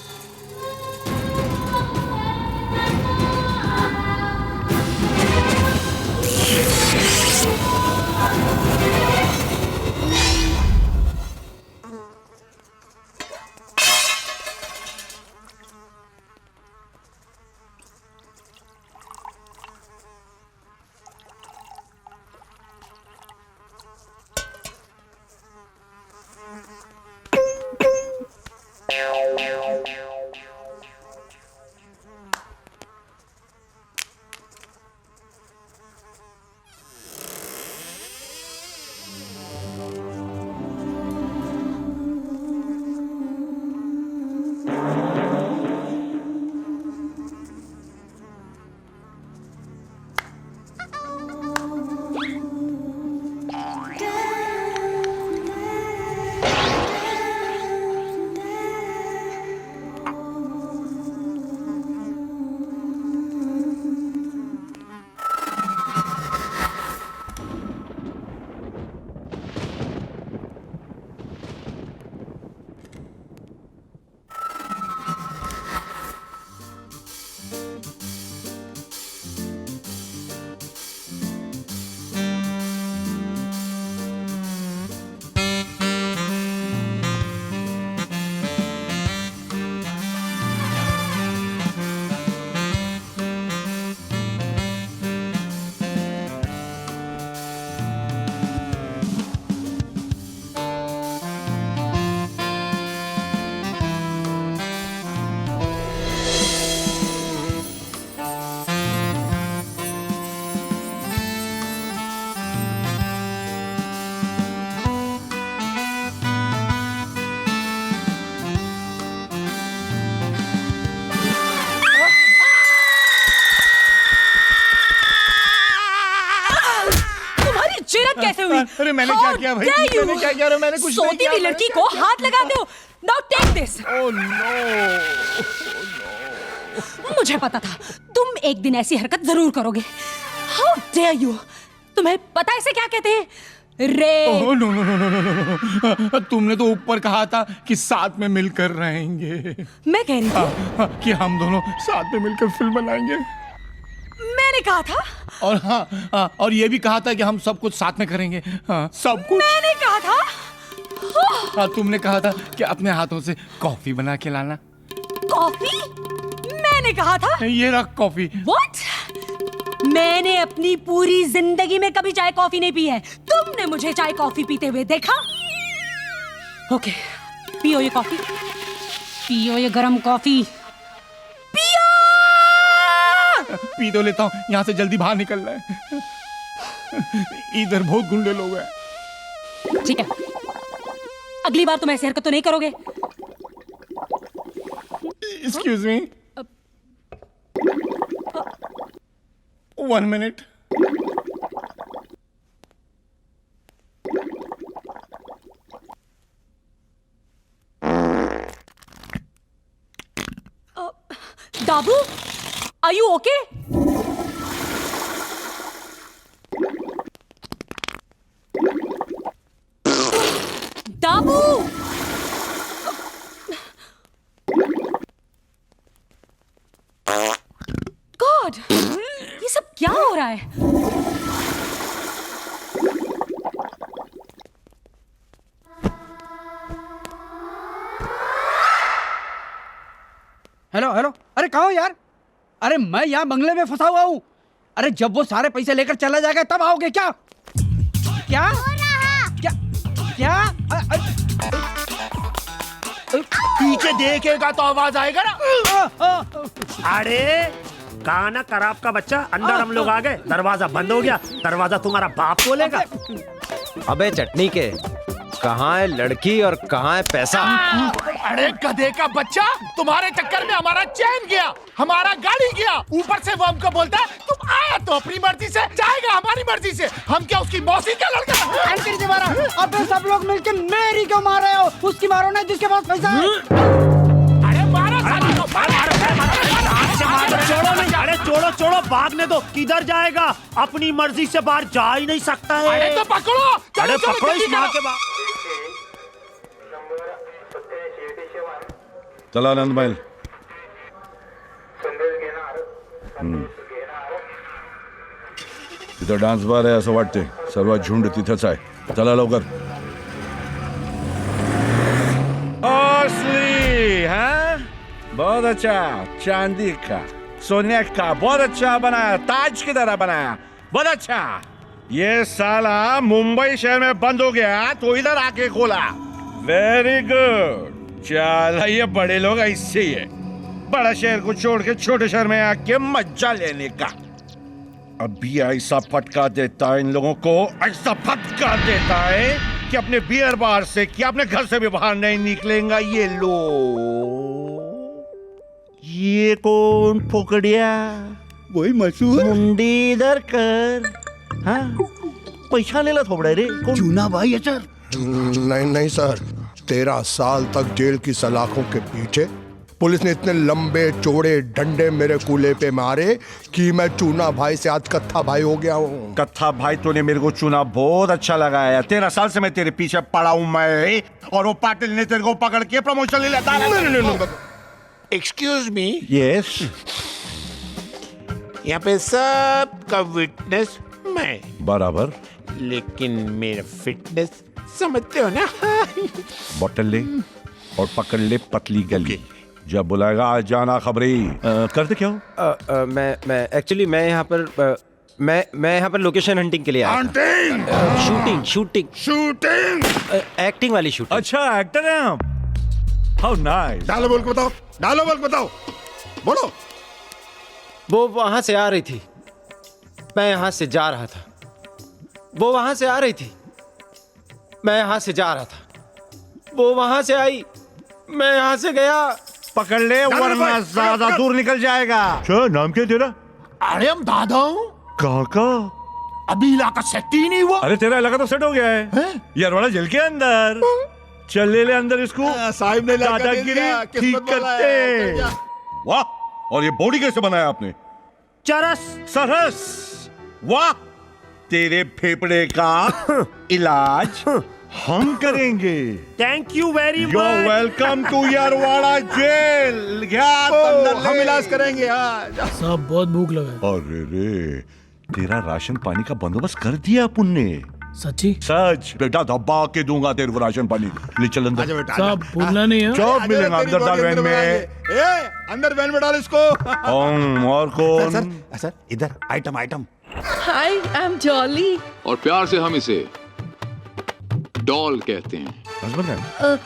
हिम्मत कैसे हुई? अरे मैंने क्या किया भाई? मैंने क्या किया? मैंने कुछ नहीं सोती किया। हुई लड़की को हाथ लगाते हो? Now take this. Oh no. मुझे पता था तुम एक दिन ऐसी हरकत जरूर करोगे। How dare you? तुम्हें पता है इसे क्या कहते हैं? Rape. Oh no no no no no no, तुमने तो ऊपर कहा था कि साथ में मिलकर रहेंगे। मैं कह रही थी कि हम दोनों साथ में मिलकर फिल्म बनाएंगे। मैंने कहा था। और हाँ, और ये भी कहा था कि हम सब कुछ साथ में करेंगे। हाँ, सब कुछ। मैंने कहा था। हाँ, तुमने कहा था कि अपने हाथों से कॉफी बना के लाना। कॉफी? मैंने कहा था। ये रख कॉफी। What? मैंने अपनी पूरी जिंदगी में कभी चाय कॉफी नहीं पी है। तुमने मुझे चाय कॉफी पीते हुए देखा? ओके, पियो ये कॉफी, पियो ये गरम कॉफी, पियो। पी तो लेता हूँ, यहाँ से जल्दी बाहर निकलना है। इधर बहुत गुंडे लोग हैं। ठीक है, अगली बार तुम ऐसी हरकत तो नहीं करोगे? Excuse me. 1 minute. Dabu, are you okay? Dabu! God, ये सब क्या हो रहा है? हेलो हेलो, अरे कहाँ हो यार? अरे मैं यहाँ बंगले में फंसा हुआ हूँ। अरे जब वो सारे पैसे लेकर चला जाएगा तब आओगे क्या? क्या? क्या? क्या? पीछे देखेगा तो आवाज आएगा ना। अरे काना खराब का बच्चा, अंदर हम लोग आ गए, दरवाजा बंद हो गया। दरवाजा तुम्हारा बाप खोलेगा। अबे चटनी के, कहाँ है लड़की और कहाँ है पैसा? अरे गधे का बच्चा, तुम्हारे चक्कर में हमारा चैन गया, हमारा गाड़ी गया। ऊपर से वो हमको बोलता है तुम आया तो अपनी मर्जी से, जाएगा हमारी मर्जी से। हम क्या उसकी मौसी का लड़का? आंटी जी मारा। अबे सब लोग मिलके मेरी क्यों मार रहे हो? उसकी मारो ना जिसके पास पैसा है। अरे मारो साला को, छोड़ो नहीं, अरे छोड़ो छोड़ो, भागने दो। किधर जाएगा? अपनी मर्जी से बाहर जा ही नहीं सकता है। अरे तो पकड़ो। अरे पकड़ो इस माँ के बाप। चला आनंद महल. तिथं डान्स बार आहे असं वाटते. सर्व झुंड तिथंच आहे. चला लवकर. असली हाँ बहुत अच्छा. चांदी का, सोने का, बहुत अच्छा बनाया. ताज की तरह बनाया. बहुत अच्छा. ये साला मुंबई शहर में बंद हो गया तो इधर आके खोला. Very good. चला, ये बड़े लोग ऐसे ही है. बड़ा शहर को छोड़ के छोटे शहर में आके मजा लेने का. अभी ऐसा फटका देता है इन लोगों को, ऐसा फटका देता है कि अपने बियर बार से, कि अपने घर से भी बाहर नहीं निकलेगा. ये लो. ये कौन फोकड़िया? वही मशहूर मुंडी इधर कर. हाँ पैसा लेला थोड़ा रे. चूना भाई है सर. नहीं नहीं सर, 13 साल तक जेल की सलाखों के पीछे पुलिस ने इतने लंबे चौड़े डंडे मेरे कूल्हे पे मारे कि मैं चूना भाई से आज कत्था भाई हो गया हूँ. कत्था भाई तूने मेरे को चुना, बहुत अच्छा लगा है. 13 साल से मैं तेरे पीछे पड़ा हूँ मैं, और वो पाटिल ने तेरे को पकड़ के प्रमोशन ले लेता है. Excuse me. यस. यहाँ पे सबका विटनेस मैं. बराबर. लेकिन मेरा फिटनेस समझते हो ना. बोतल ले और पकड़ ले पतली गली. जब बुलाएगा आज जाना. खबरी करते क्या हो? मैं एक्चुअली मैं यहाँ पर मैं यहाँ पर लोकेशन हंटिंग के लिए आया था. शूटिंग एक्टिंग वाली शूटिंग. अच्छा एक्टर हैं आप. How nice. डालो बोल के बताओ. डालो बोल के बताओ. बोलो. वो वहां से आ रही थी, मैं यहाँ से जा रहा था. वो वहां से आ रही थी, मैं यहाँ से जा रहा था. वो वहां से आई, मैं यहाँ से गया. पकड़ ले वरना ज्यादा दूर निकल जाएगा. अच्छा नाम क्या तेरा? अरे हम दादा हूँ. कहाँ का? अभी इलाका सेट ही नहीं हुआ। अरे तेरा इलाका तो सेट हो गया है, ये अरवाड़ा जेल के अंदर। चल ले अंदर इसको, साहिब ने दादागिरी ठीक करते। वाह, और ये बॉडी कैसे बनाया आपने? चरस सरस, वाह। तेरे फेफड़े का इलाज हम करेंगे। Thank you very you are much. Welcome to Yerwada jail. हम इलाज करेंगे। साहब बहुत भूख लगा है। अरे रे, तेरा राशन पानी का बंदोबस्त कर दिया अपन ने। सच्ची? सच बेटा, दबा के दूंगा तेरे को राशन पानी। ले चल अंदर। साहब भूलना नहीं है। चौक मिलेगा अंदर डाल वैन में। अंदर वैन में डाल इसको। और कौन? सर इधर item item. Hi, I am jolly. और प्यार से हम इसे डॉल कहते हैं। हस्बैंड है?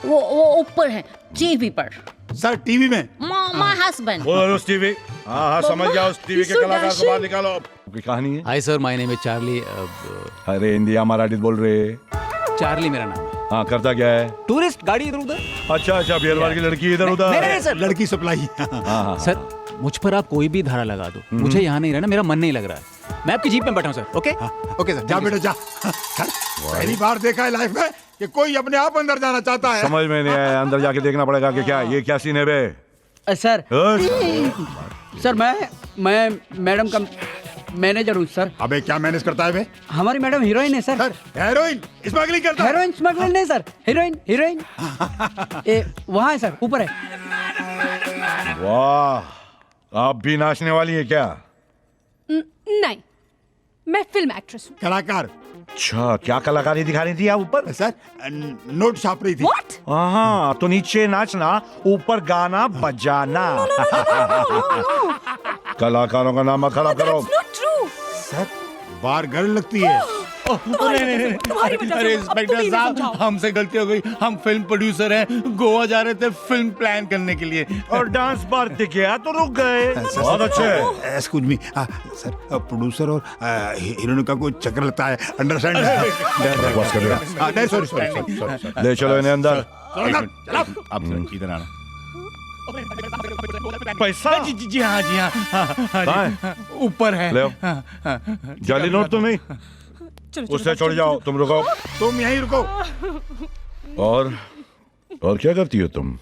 वो ऊपर है टीवी पर। सर टीवी में? My husband. बोलो उस टीवी। हाँ समझ गया, उस टीवी के कलाकार को बाहर निकालो। आपकी कहानी है? Hi sir, my name is Charlie. अरे हिंदी या मराठी बोल रहे? चार्ली मेरा नाम है। हाँ, करता क्या है? टूरिस्ट, गाड़ी इधर उधर। अच्छा, बिहार की लड़की इधर उधर। नहीं सर, लड़की सप्लाई। हाँ सर, मुझ पर आप कोई भी धारा लगा दो, मुझे यहाँ नहीं रहना, मेरा मन नहीं लग रहा है। मैं आपकी जीप में बैठा हूँ सर। ओके ओके सर, जा बेटा जा। सर पहली बार देखा है लाइफ में कि कोई अपने आप अंदर जाना चाहता है। समझ में नहीं आया, अंदर जाके देखना पड़ेगा कि क्या ये क्या सीन है बे। सर सर मैं मैडम का मैनेजर हूँ सर। अबे क्या मैनेज करता है बे? हमारी मैडम हीरोइन है सर। हेरोइन स्मगलिंग करता है? हेरोइन स्मगलिंग नहीं सर, हीरोइन वहाँ है सर, ऊपर है। वाह, आप भी नाचने वाली है क्या? नहीं, मैं फिल्म एक्ट्रेस हूँ। कलाकार? अच्छा, क्या कलाकारी दिखा रही थी आप ऊपर? सर नोट छाप रही थी। What? हाँ, तो नीचे नाचना, ऊपर गाना बजाना। कलाकारों का नाम खराब करो। That's not true. Sir bar girl लगती है। अरे इंस्पेक्टर साहब, हमसे गलती हो गई। हम फिल्म प्रोड्यूसर हैं, गोवा जा रहे थे फिल्म प्लान करने के लिए, और डांस बार दिख गया तो रुक गए। बहुत अच्छे। एक्सक्यूज मी सर, प्रोड्यूसर और हीरोइन का कोई चक्कर लगता है, अंडरस्टैंड? बस कर रहा। नहीं सॉरी। ले चलो इन्हें अंदर। आप इधर आना। पैसा? जी हाँ, ऊपर है। ले जाली नोट तो नहीं, उससे छोड़ जाओ। तुम रुको, तुम यहीं रुको। और क्या करती हो तुम?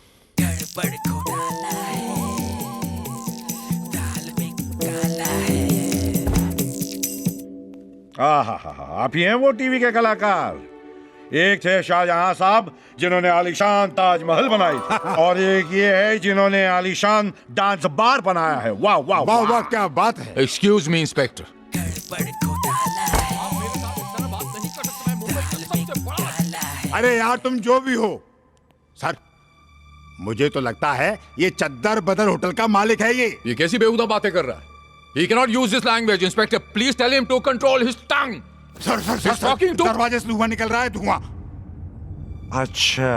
आप ही हैं वो टीवी के कलाकार? एक थे शाहजहां साहब जिन्होंने आलीशान ताजमहल बनाई, और एक ये है जिन्होंने आलीशान डांस बार बनाया है। वाह वाह वाह वाह, क्या बात है। एक्सक्यूज मी इंस्पेक्टर, अरे यार तुम जो भी हो, सर मुझे तो लगता है ये चद्दर बदर होटल का मालिक है। ये कैसी बेहुदा बातें कर रहा है? He cannot use this language, Inspector. Please tell him to control his tongue. Sir दरवाजे से धुआं निकल रहा है, धुआं। अच्छा,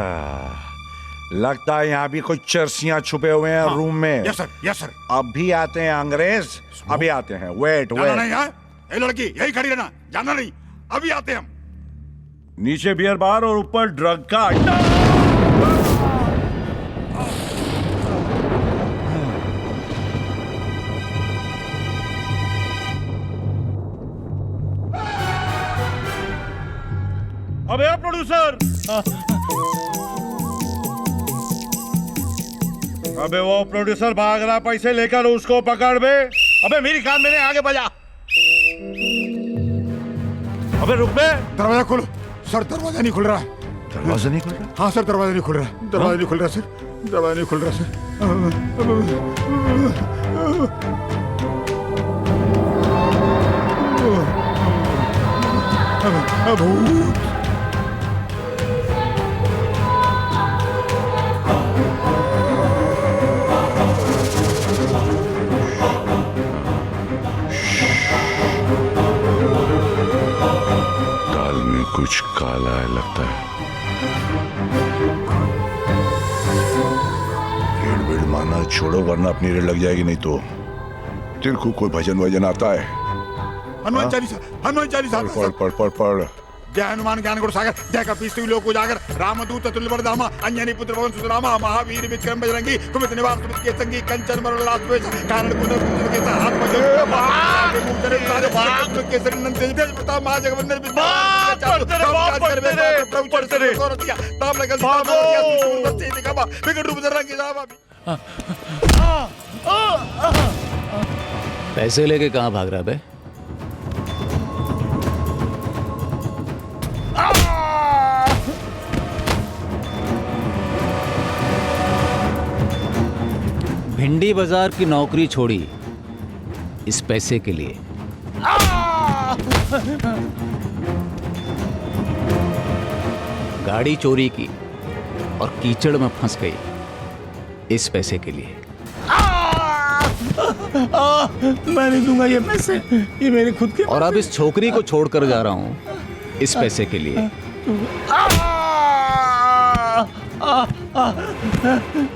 लगता है यहाँ भी कुछ चर्सियां छुपे हुए हैं रूम में। Yes sir. अभी आते हैं अंग्रेज, अभी आते हैं। वेट जाना नहीं है, ये लड़की यही खड़ी रहना, जाना नहीं, अभी आते हैं हम। नीचे बियर बार और ऊपर ड्रग का अड्डा। अबे प्रोड्यूसर, अबे वो प्रोड्यूसर भाग रहा, पैसे लेकर उसको पकड़ बे। अबे मेरी कान मेरे आगे बजा। अबे रुक बे। दरवाजा खोलो सर, दरवाजा नहीं खुल रहा है। दरवाजा नहीं खुल रहा? हाँ सर, दरवाजा नहीं खुल रहा, दरवाजा नहीं खुल रहा सर, दरवाजा नहीं खुल रहा सर। भूत। कुछ काला है लगता है। रेड वेड मारना छोड़ो, वरना अपनी रेड लग जाएगी। नहीं तो तेरे को कोई भजन वजन आता है? हनुमान चालीसा, हनुमान चालीसा। पढ़। जय हनुमान ज्ञान गुण सागर, जय कपीस लोक उजागर, रामदूत अतुल्य बलधामा, अंजनी पुत्र पवन सुतरामा, महावीर विक्रम बजरंगी, कुमित निवास सुमित के संगी, कंचन मरण लास्ट कारण पैसे लेके कहाँ भाग रहा बे? भिंडी बाजार की नौकरी छोड़ी इस पैसे के लिए। गाड़ी चोरी की और कीचड़ में फंस गई इस पैसे के लिए। मैं नहीं दूंगा ये पैसे, ये मेरे खुद के। और अब इस छोकरी को छोड़कर जा रहा हूं इस पैसे के लिए।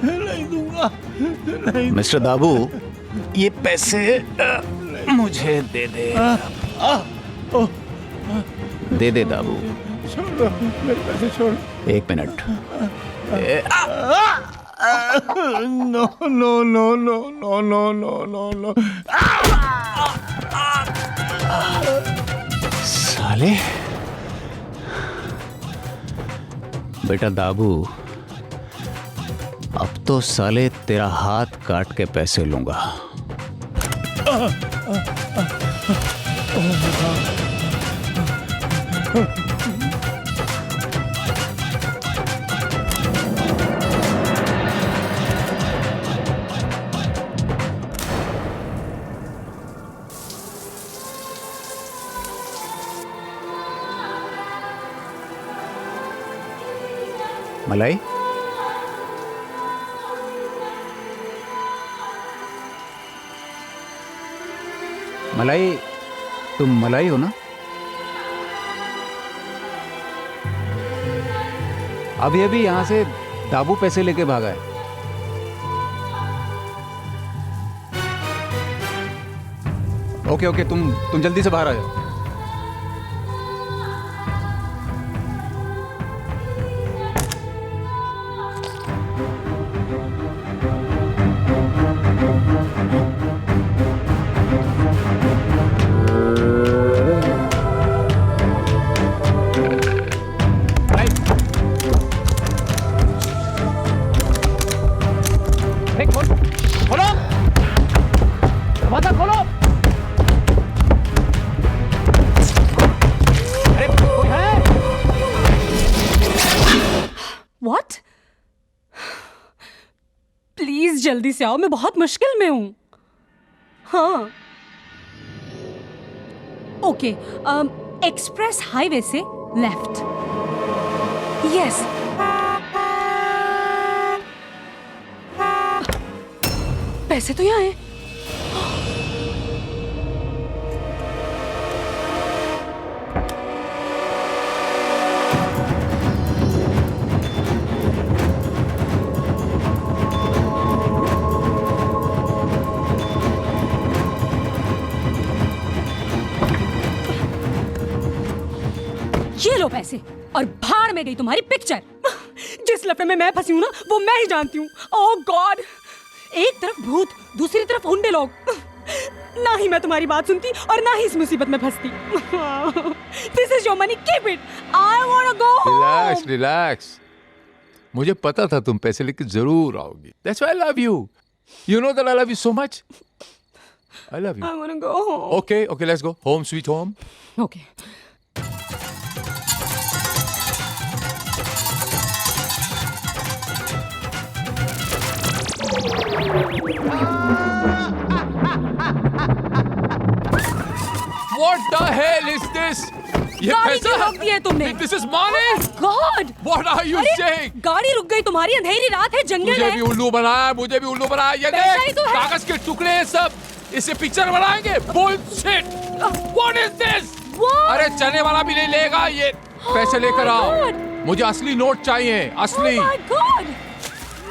नहीं दूंगा, नहीं। मिस्टर दाबू, ये पैसे मुझे दे दे। दे दे दाबू। छोड़, मेरे पैसे छोड़। 1 minute. No no no no no no no no no. साले। बेटा दाबू, अब तो साले तेरा हाथ काट के पैसे लूंगा। मलाई, मलाई, तुम मलाई हो ना? अभी अभी यहां से दाबू पैसे लेके भागा है। ओके ओके, तुम जल्दी से बाहर आ जाओ। What? प्लीज जल्दी से आओ, मैं बहुत मुश्किल में हूं। हाँ ओके, एक्सप्रेस हाईवे से लेफ्ट। यस, पैसे तो यहाँ हैं। ये लो पैसे, और भाड़ में गई तुम्हारी पिक्चर। जिस लफड़े में मैं फंसी हूं ना, वो मैं ही जानती हूँ। ओह गॉड, एक तरफ भूत, दूसरी तरफ उंडे लोग। ना ही मैं तुम्हारी बात सुनती और ना ही इस मुसीबत में फंसती। This is your money, keep it. I want to go home. Relax relax, मुझे पता था तुम पैसे लेके जरूर आओगी। That's why I love you. You know that I love you so much. I love you. I want to go home. Okay, okay, let's go. Home sweet home. Okay. What the hell is this? ये गाड़ी पैसा क्यों रोक दी है तुमने? This is money. God! What are you अरे, saying? गाड़ी रुक गई तुम्हारी, अंधेरी रात है, जंगल मुझे है। भी उल्लू बनाया, मुझे भी उल्लू बनाया। ये पैसा ही देख, तो है। कागज के टुकड़े हैं सब, इससे पिक्चर बनाएंगे। Bullshit! What is this? अरे चने वाला भी नहीं लेगा ये। पैसे लेकर आओ, मुझे असली नोट चाहिए, असली। Oh my God!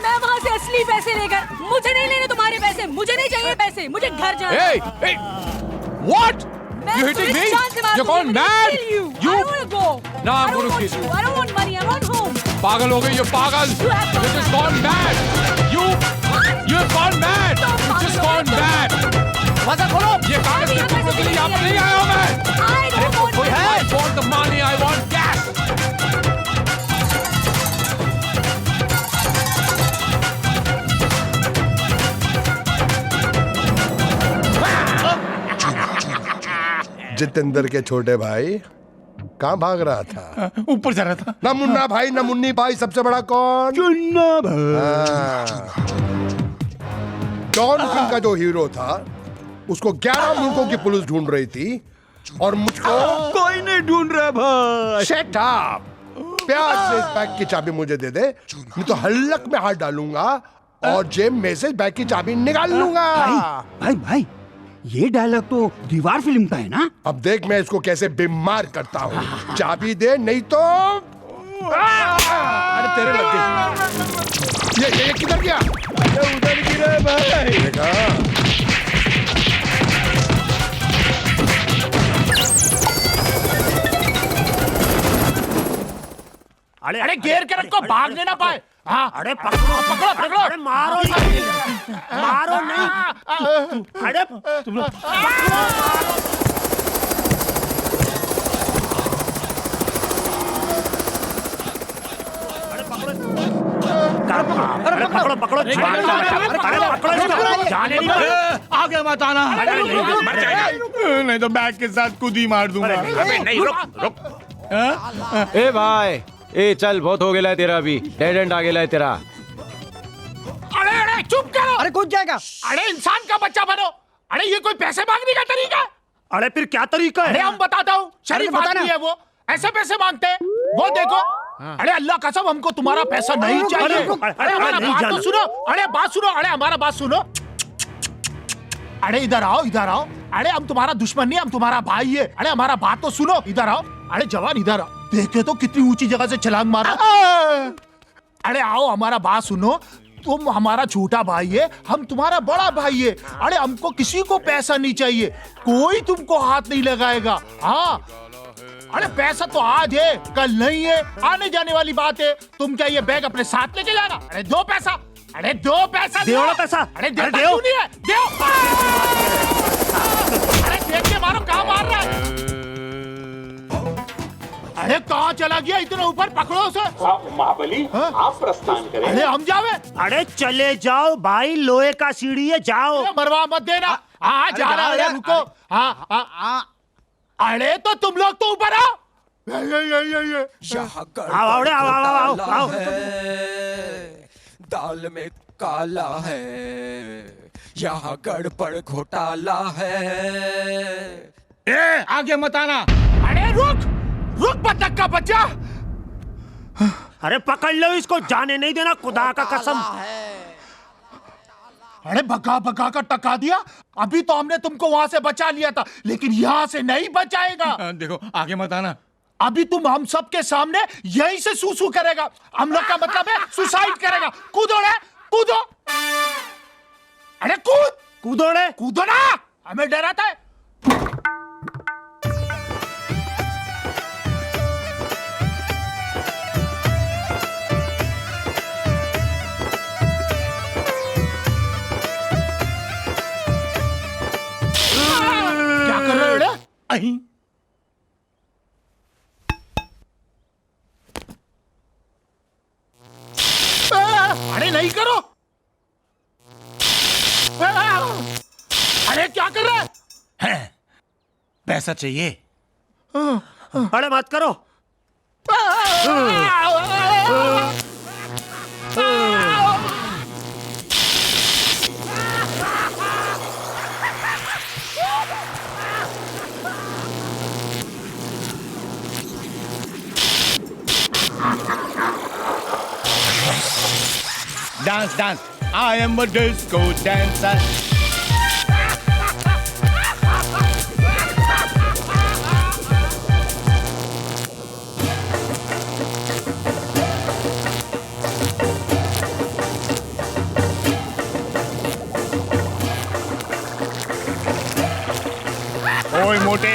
मैं वहाँ से असली पैसे लेकर, मुझे नहीं लेने तुम्हारे पैसे, मुझे नहीं चाहिए पैसे, मुझे घर जाना। Hey, hey, what? You hitting me? You're gone mad? You? I don't want to go. No, I'm I don't going to want kill you. I don't want money. I want home. पागल हो गई, ये पागल। You just gone mad. You've gone mad. You just gone mad. दरवाजा खोलो। ये कागज के टुकड़ों के लिए यहाँ पर नहीं आया हूँ मैं। कोई है? I want the money, I want cash. Jitendra के छोटे भाई कहाँ भाग रहा था? ऊपर जा रहा था। ना मुन्ना भाई ना मुन्नी भाई, सबसे बड़ा कौन? चुन्ना भाई। डॉन फिल्म का जो हीरो था उसको 11 मुल्कों की पुलिस ढूंढ रही थी और मुझको कोई नहीं ढूंढ रहा भाई। Shut up. प्यार से इस बैग की चाबी मुझे दे दे, नहीं तो हल्लक में हाथ डालूंगा और जेब में से बैग की चाबी निकाल लूंगा। भाई भाई ये डायलॉग तो दीवार फिल्म का है ना? अब देख मैं इसको कैसे बीमार करता हूँ। चाबी दे नहीं तो अरे तेरे लग गई। ये किधर गया? उधर गिरा भाई। अरे अरे घेर के रखो, भागने ना पाए। हाँ अरे पकड़ो पकड़ो पकड़ो। अरे मारो नहीं, मारो नहीं। अरे तुम लोग अरे पकड़ो पकड़ो, अरे पकड़ो, जाने नहीं दो। आगे मत आना, नहीं तो बैग के साथ खुद ही मार दूंगा। अबे नहीं, रुक। ए भाई, ए चल, बहुत हो गया है तेरा, अभी डेड एंड आ गया है तेरा। अरे अरे चुप करो। अरे कूद जाएगा। अरे इंसान का बच्चा बनो। अरे ये कोई पैसे मांगने का तरीका? अरे फिर क्या तरीका अरे है? हम बताता हूँ, शरीफ आदमी है वो, ऐसे पैसे मांगते हैं वो, देखो। अरे अल्लाह कसम हमको तुम्हारा पैसा नहीं चाहिए। अरे हमारा बात तो सुनो, अरे बात सुनो, अरे हमारा बात सुनो। अरे इधर आओ, इधर आओ। अरे हम तुम्हारा दुश्मन नहीं, हम तुम्हारा भाई है। अरे हमारा बात तो सुनो, इधर आओ। अरे जवान इधर आओ, देखे तो कितनी ऊंची जगह से छलांग मारा। अरे आओ, हमारा बात सुनो। तुम हमारा छोटा भाई है, हम तुम्हारा बड़ा भाई है। अरे हमको किसी को पैसा नहीं चाहिए, कोई तुमको हाथ नहीं लगाएगा। हाँ अरे पैसा तो आज है, कल नहीं है, आने जाने वाली बात है। तुम क्या ये बैग अपने साथ लेके जाना? अरे दो पैसा, अरे दो पैसा, दो ना पैसा। अरे देता क्यों नहीं है? दो। अरे देख के मारो, कहाँ मार रहा है? अरे कहाँ चला गया? इतना ऊपर पकड़ो उसे। महाबली आप प्रस्थान करें। अरे हम जावे। अरे चले जाओ भाई, लोहे का सीढ़ी है, जाओ। मरवा मत देना। हाँ जा रहा है, रुको। हाँ अरे तो तुम लोग तो ऊपर आओ। आओ आओ आओ आओ। दाल में काला है, यहाँ गड़बड़ घोटाला है। ए आगे मत आना। अरे रुक बतख का बच्चा। अरे पकड़ लो इसको, जाने नहीं देना, खुदा का कसम। अरे भगा भगा कर टका दिया। अभी तो हमने तुमको वहां से बचा लिया था, लेकिन यहाँ से नहीं बचाएगा। देखो आगे मत आना। अभी तुम हम सब के सामने यहीं से सूसू करेगा। हम लोग का मतलब है सुसाइड करेगा। कूदो रे, कूदो। अरे कूदो रे, कूदो ना, हमें डराता है। क्या कर रहे हो रे? अहीं अरे नहीं करो। अरे क्या कर रहे हैं? पैसा चाहिए। अरे मत करो। Dance, dance. I am a disco dancer. ओए मोटे,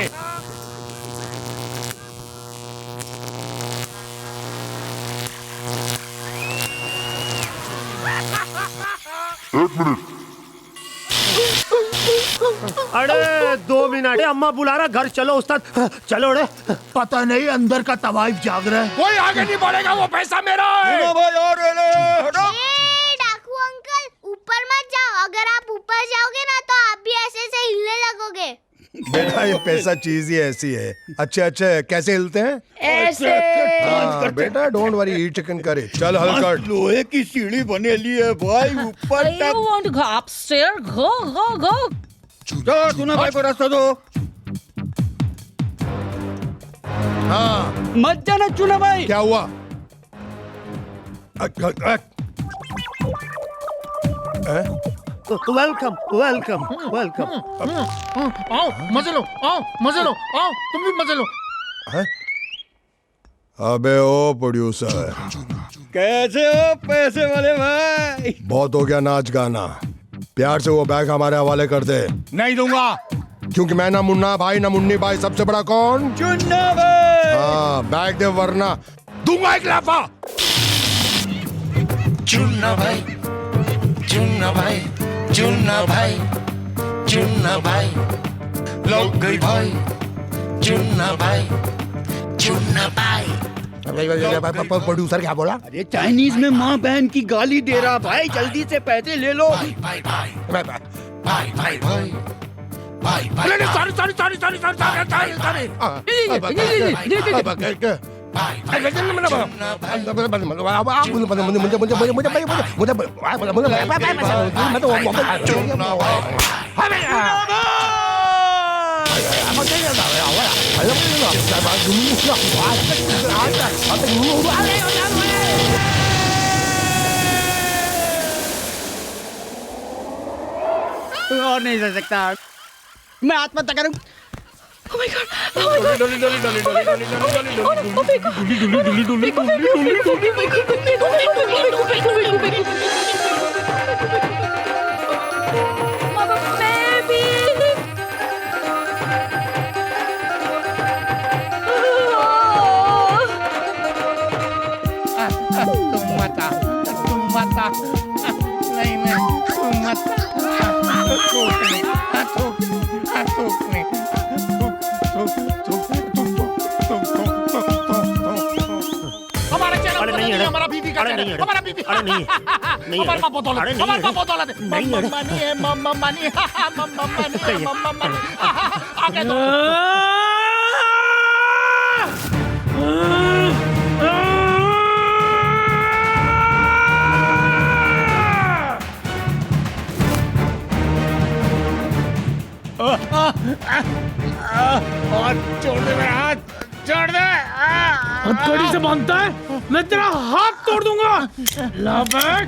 एक मिनट, अरे 2 मिनट, अम्मा बुला रहा, घर चलो उस्ताद, चलो रे। पता नहीं अंदर का तवाइफ जाग रहा है। कोई आगे नहीं बढ़ेगा, वो पैसा मेरा है। डाकू अंकल ऊपर मत जाओ, अगर आप ऊपर जाओगे ना तो आप भी ऐसे ऐसे हिलने लगोगे। बेटा ये पैसा चीज ही ऐसी है। अच्छे अच्छे कैसे हिलते हैं? ऐसे। हाँ, बेटा डोंट वरी, ईट चिकन करे। चल हल्का लोहे की सीढ़ी बनेली है भाई ऊपर I want to go upstairs. Go. सुना भाई को रास्ता दो। हाँ मत जाना चूना भाई। क्या हुआ? वेलकम। आओ मजे लो, आओ तुम भी मजे लो। अबे ओ प्रोड्यूसर, कैसे हो पैसे वाले भाई? बहुत हो गया नाच गाना, प्यार से वो बैग हमारे हवाले कर दे। नहीं दूंगा, क्योंकि मैं ना मुन्ना भाई ना मुन्नी भाई, सबसे बड़ा कौन? चुन्ना भाई। हाँ बैग दे वरना दूंगा एक लाफा। चुन्ना भाई, चुन्ना भाई, चुन्ना भाई, चुन्ना भाई, लग गई भाई, चुन्ना भाई, चुन्ना भाई। प्रोड्यूसर क्या बोला? अरे चाइनीज में माँ बहन की गाली दे रहा भाई, जल्दी से पैसे ले लो। भाई भाई भाई भाई भाई भाई भाई भाई भाई और नहीं सह सकता, मैं आत्महत्या करूं। Oh my God! Oh my God! डोली डोली डोली डोली डोली डोली डोली डोली डोली डोली डोली तुम मत नहीं मैं तुम मत हमारा चैनल नहीं है, हमारा बीबी का चैनल, हमारा बीबी, अरे नहीं हमारे पापा दौलत, हमारे पापा दौलत, मम्मा मनी है, mama money, mama money, mama money, आगे तो छोड़ दे मेरा हाथ, छोड़ दे। हथकड़ी से बांधता है, मैं तेरा हाथ तोड़ दूंगा। ला बैग।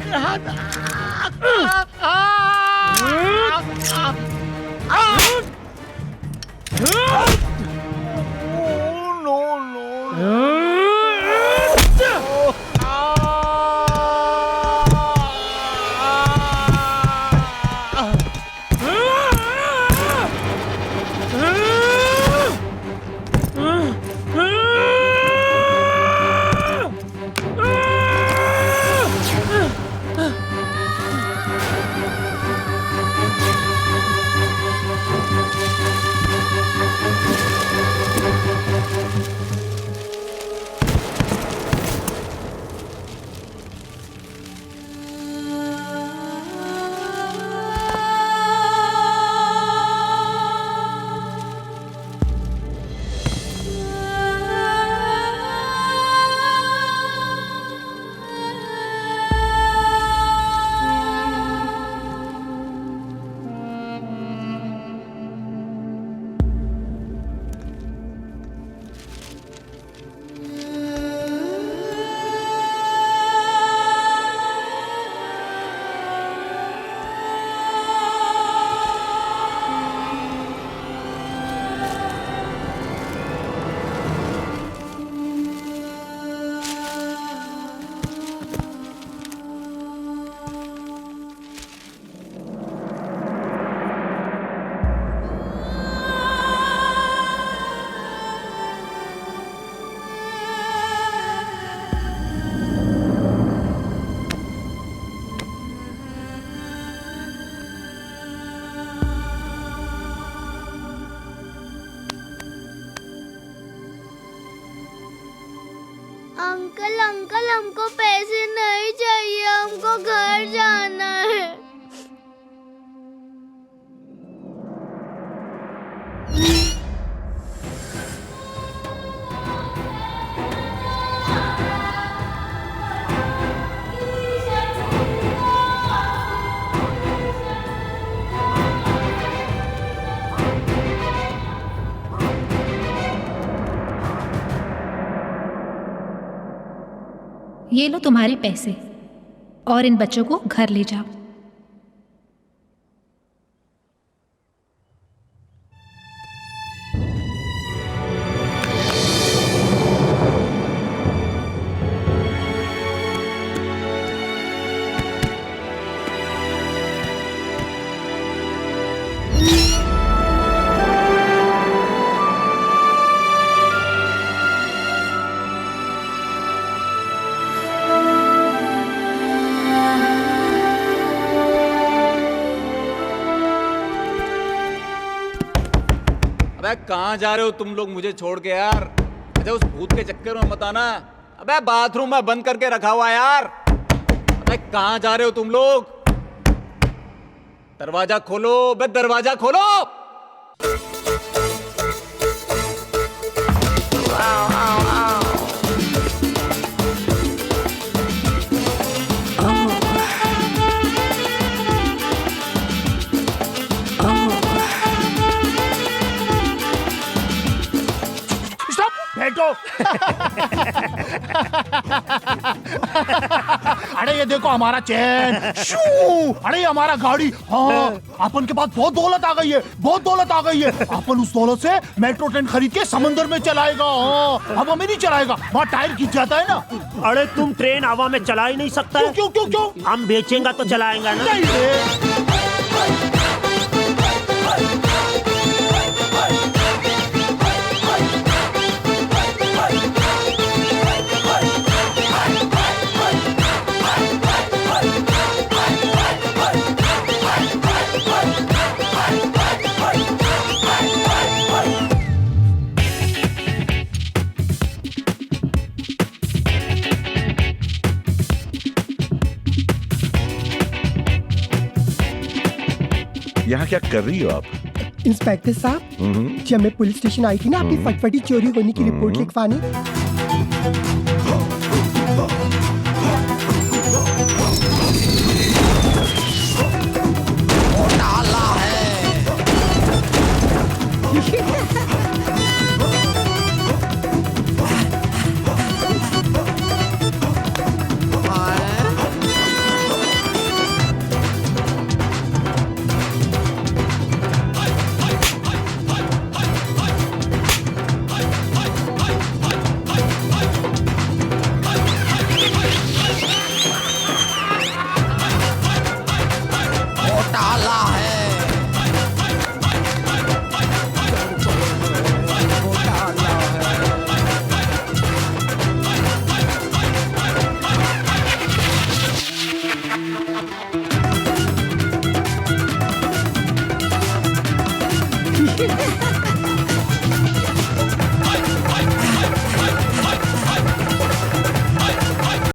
अंकल अंकल हमको पैसे नहीं चाहिए, हमको घर जाना है। ये लो तुम्हारे पैसे और इन बच्चों को घर ले जाओ। अबे कहाँ जा रहे हो तुम लोग मुझे छोड़ के यार? अच्छा उस भूत के चक्कर में मत आना। अबे बाथरूम में बंद करके रखा हुआ यार। अबे कहाँ जा रहे हो तुम लोग? दरवाजा खोलो, अबे दरवाजा खोलो। बैठो। अरे ये देखो हमारा चैन। शू! अरे ये हमारा गाड़ी। हाँ, अपन के पास बहुत दौलत आ गई है, बहुत दौलत आ गई है। अपन उस दौलत से मेट्रो ट्रेन खरीद के समंदर में चलाएगा। हाँ, हवा में नहीं चलाएगा, वहाँ टायर खींच जाता है ना। अरे तुम ट्रेन हवा में चला ही नहीं सकता। क्यों क्यों क्यों? हम बेचेंगे तो चलाएंगा ना। यहाँ क्या कर रही हो आप? इंस्पेक्टर साहब, जब मैं पुलिस स्टेशन आई थी ना, आपकी फटफटी चोरी होने की रिपोर्ट लिखवाने।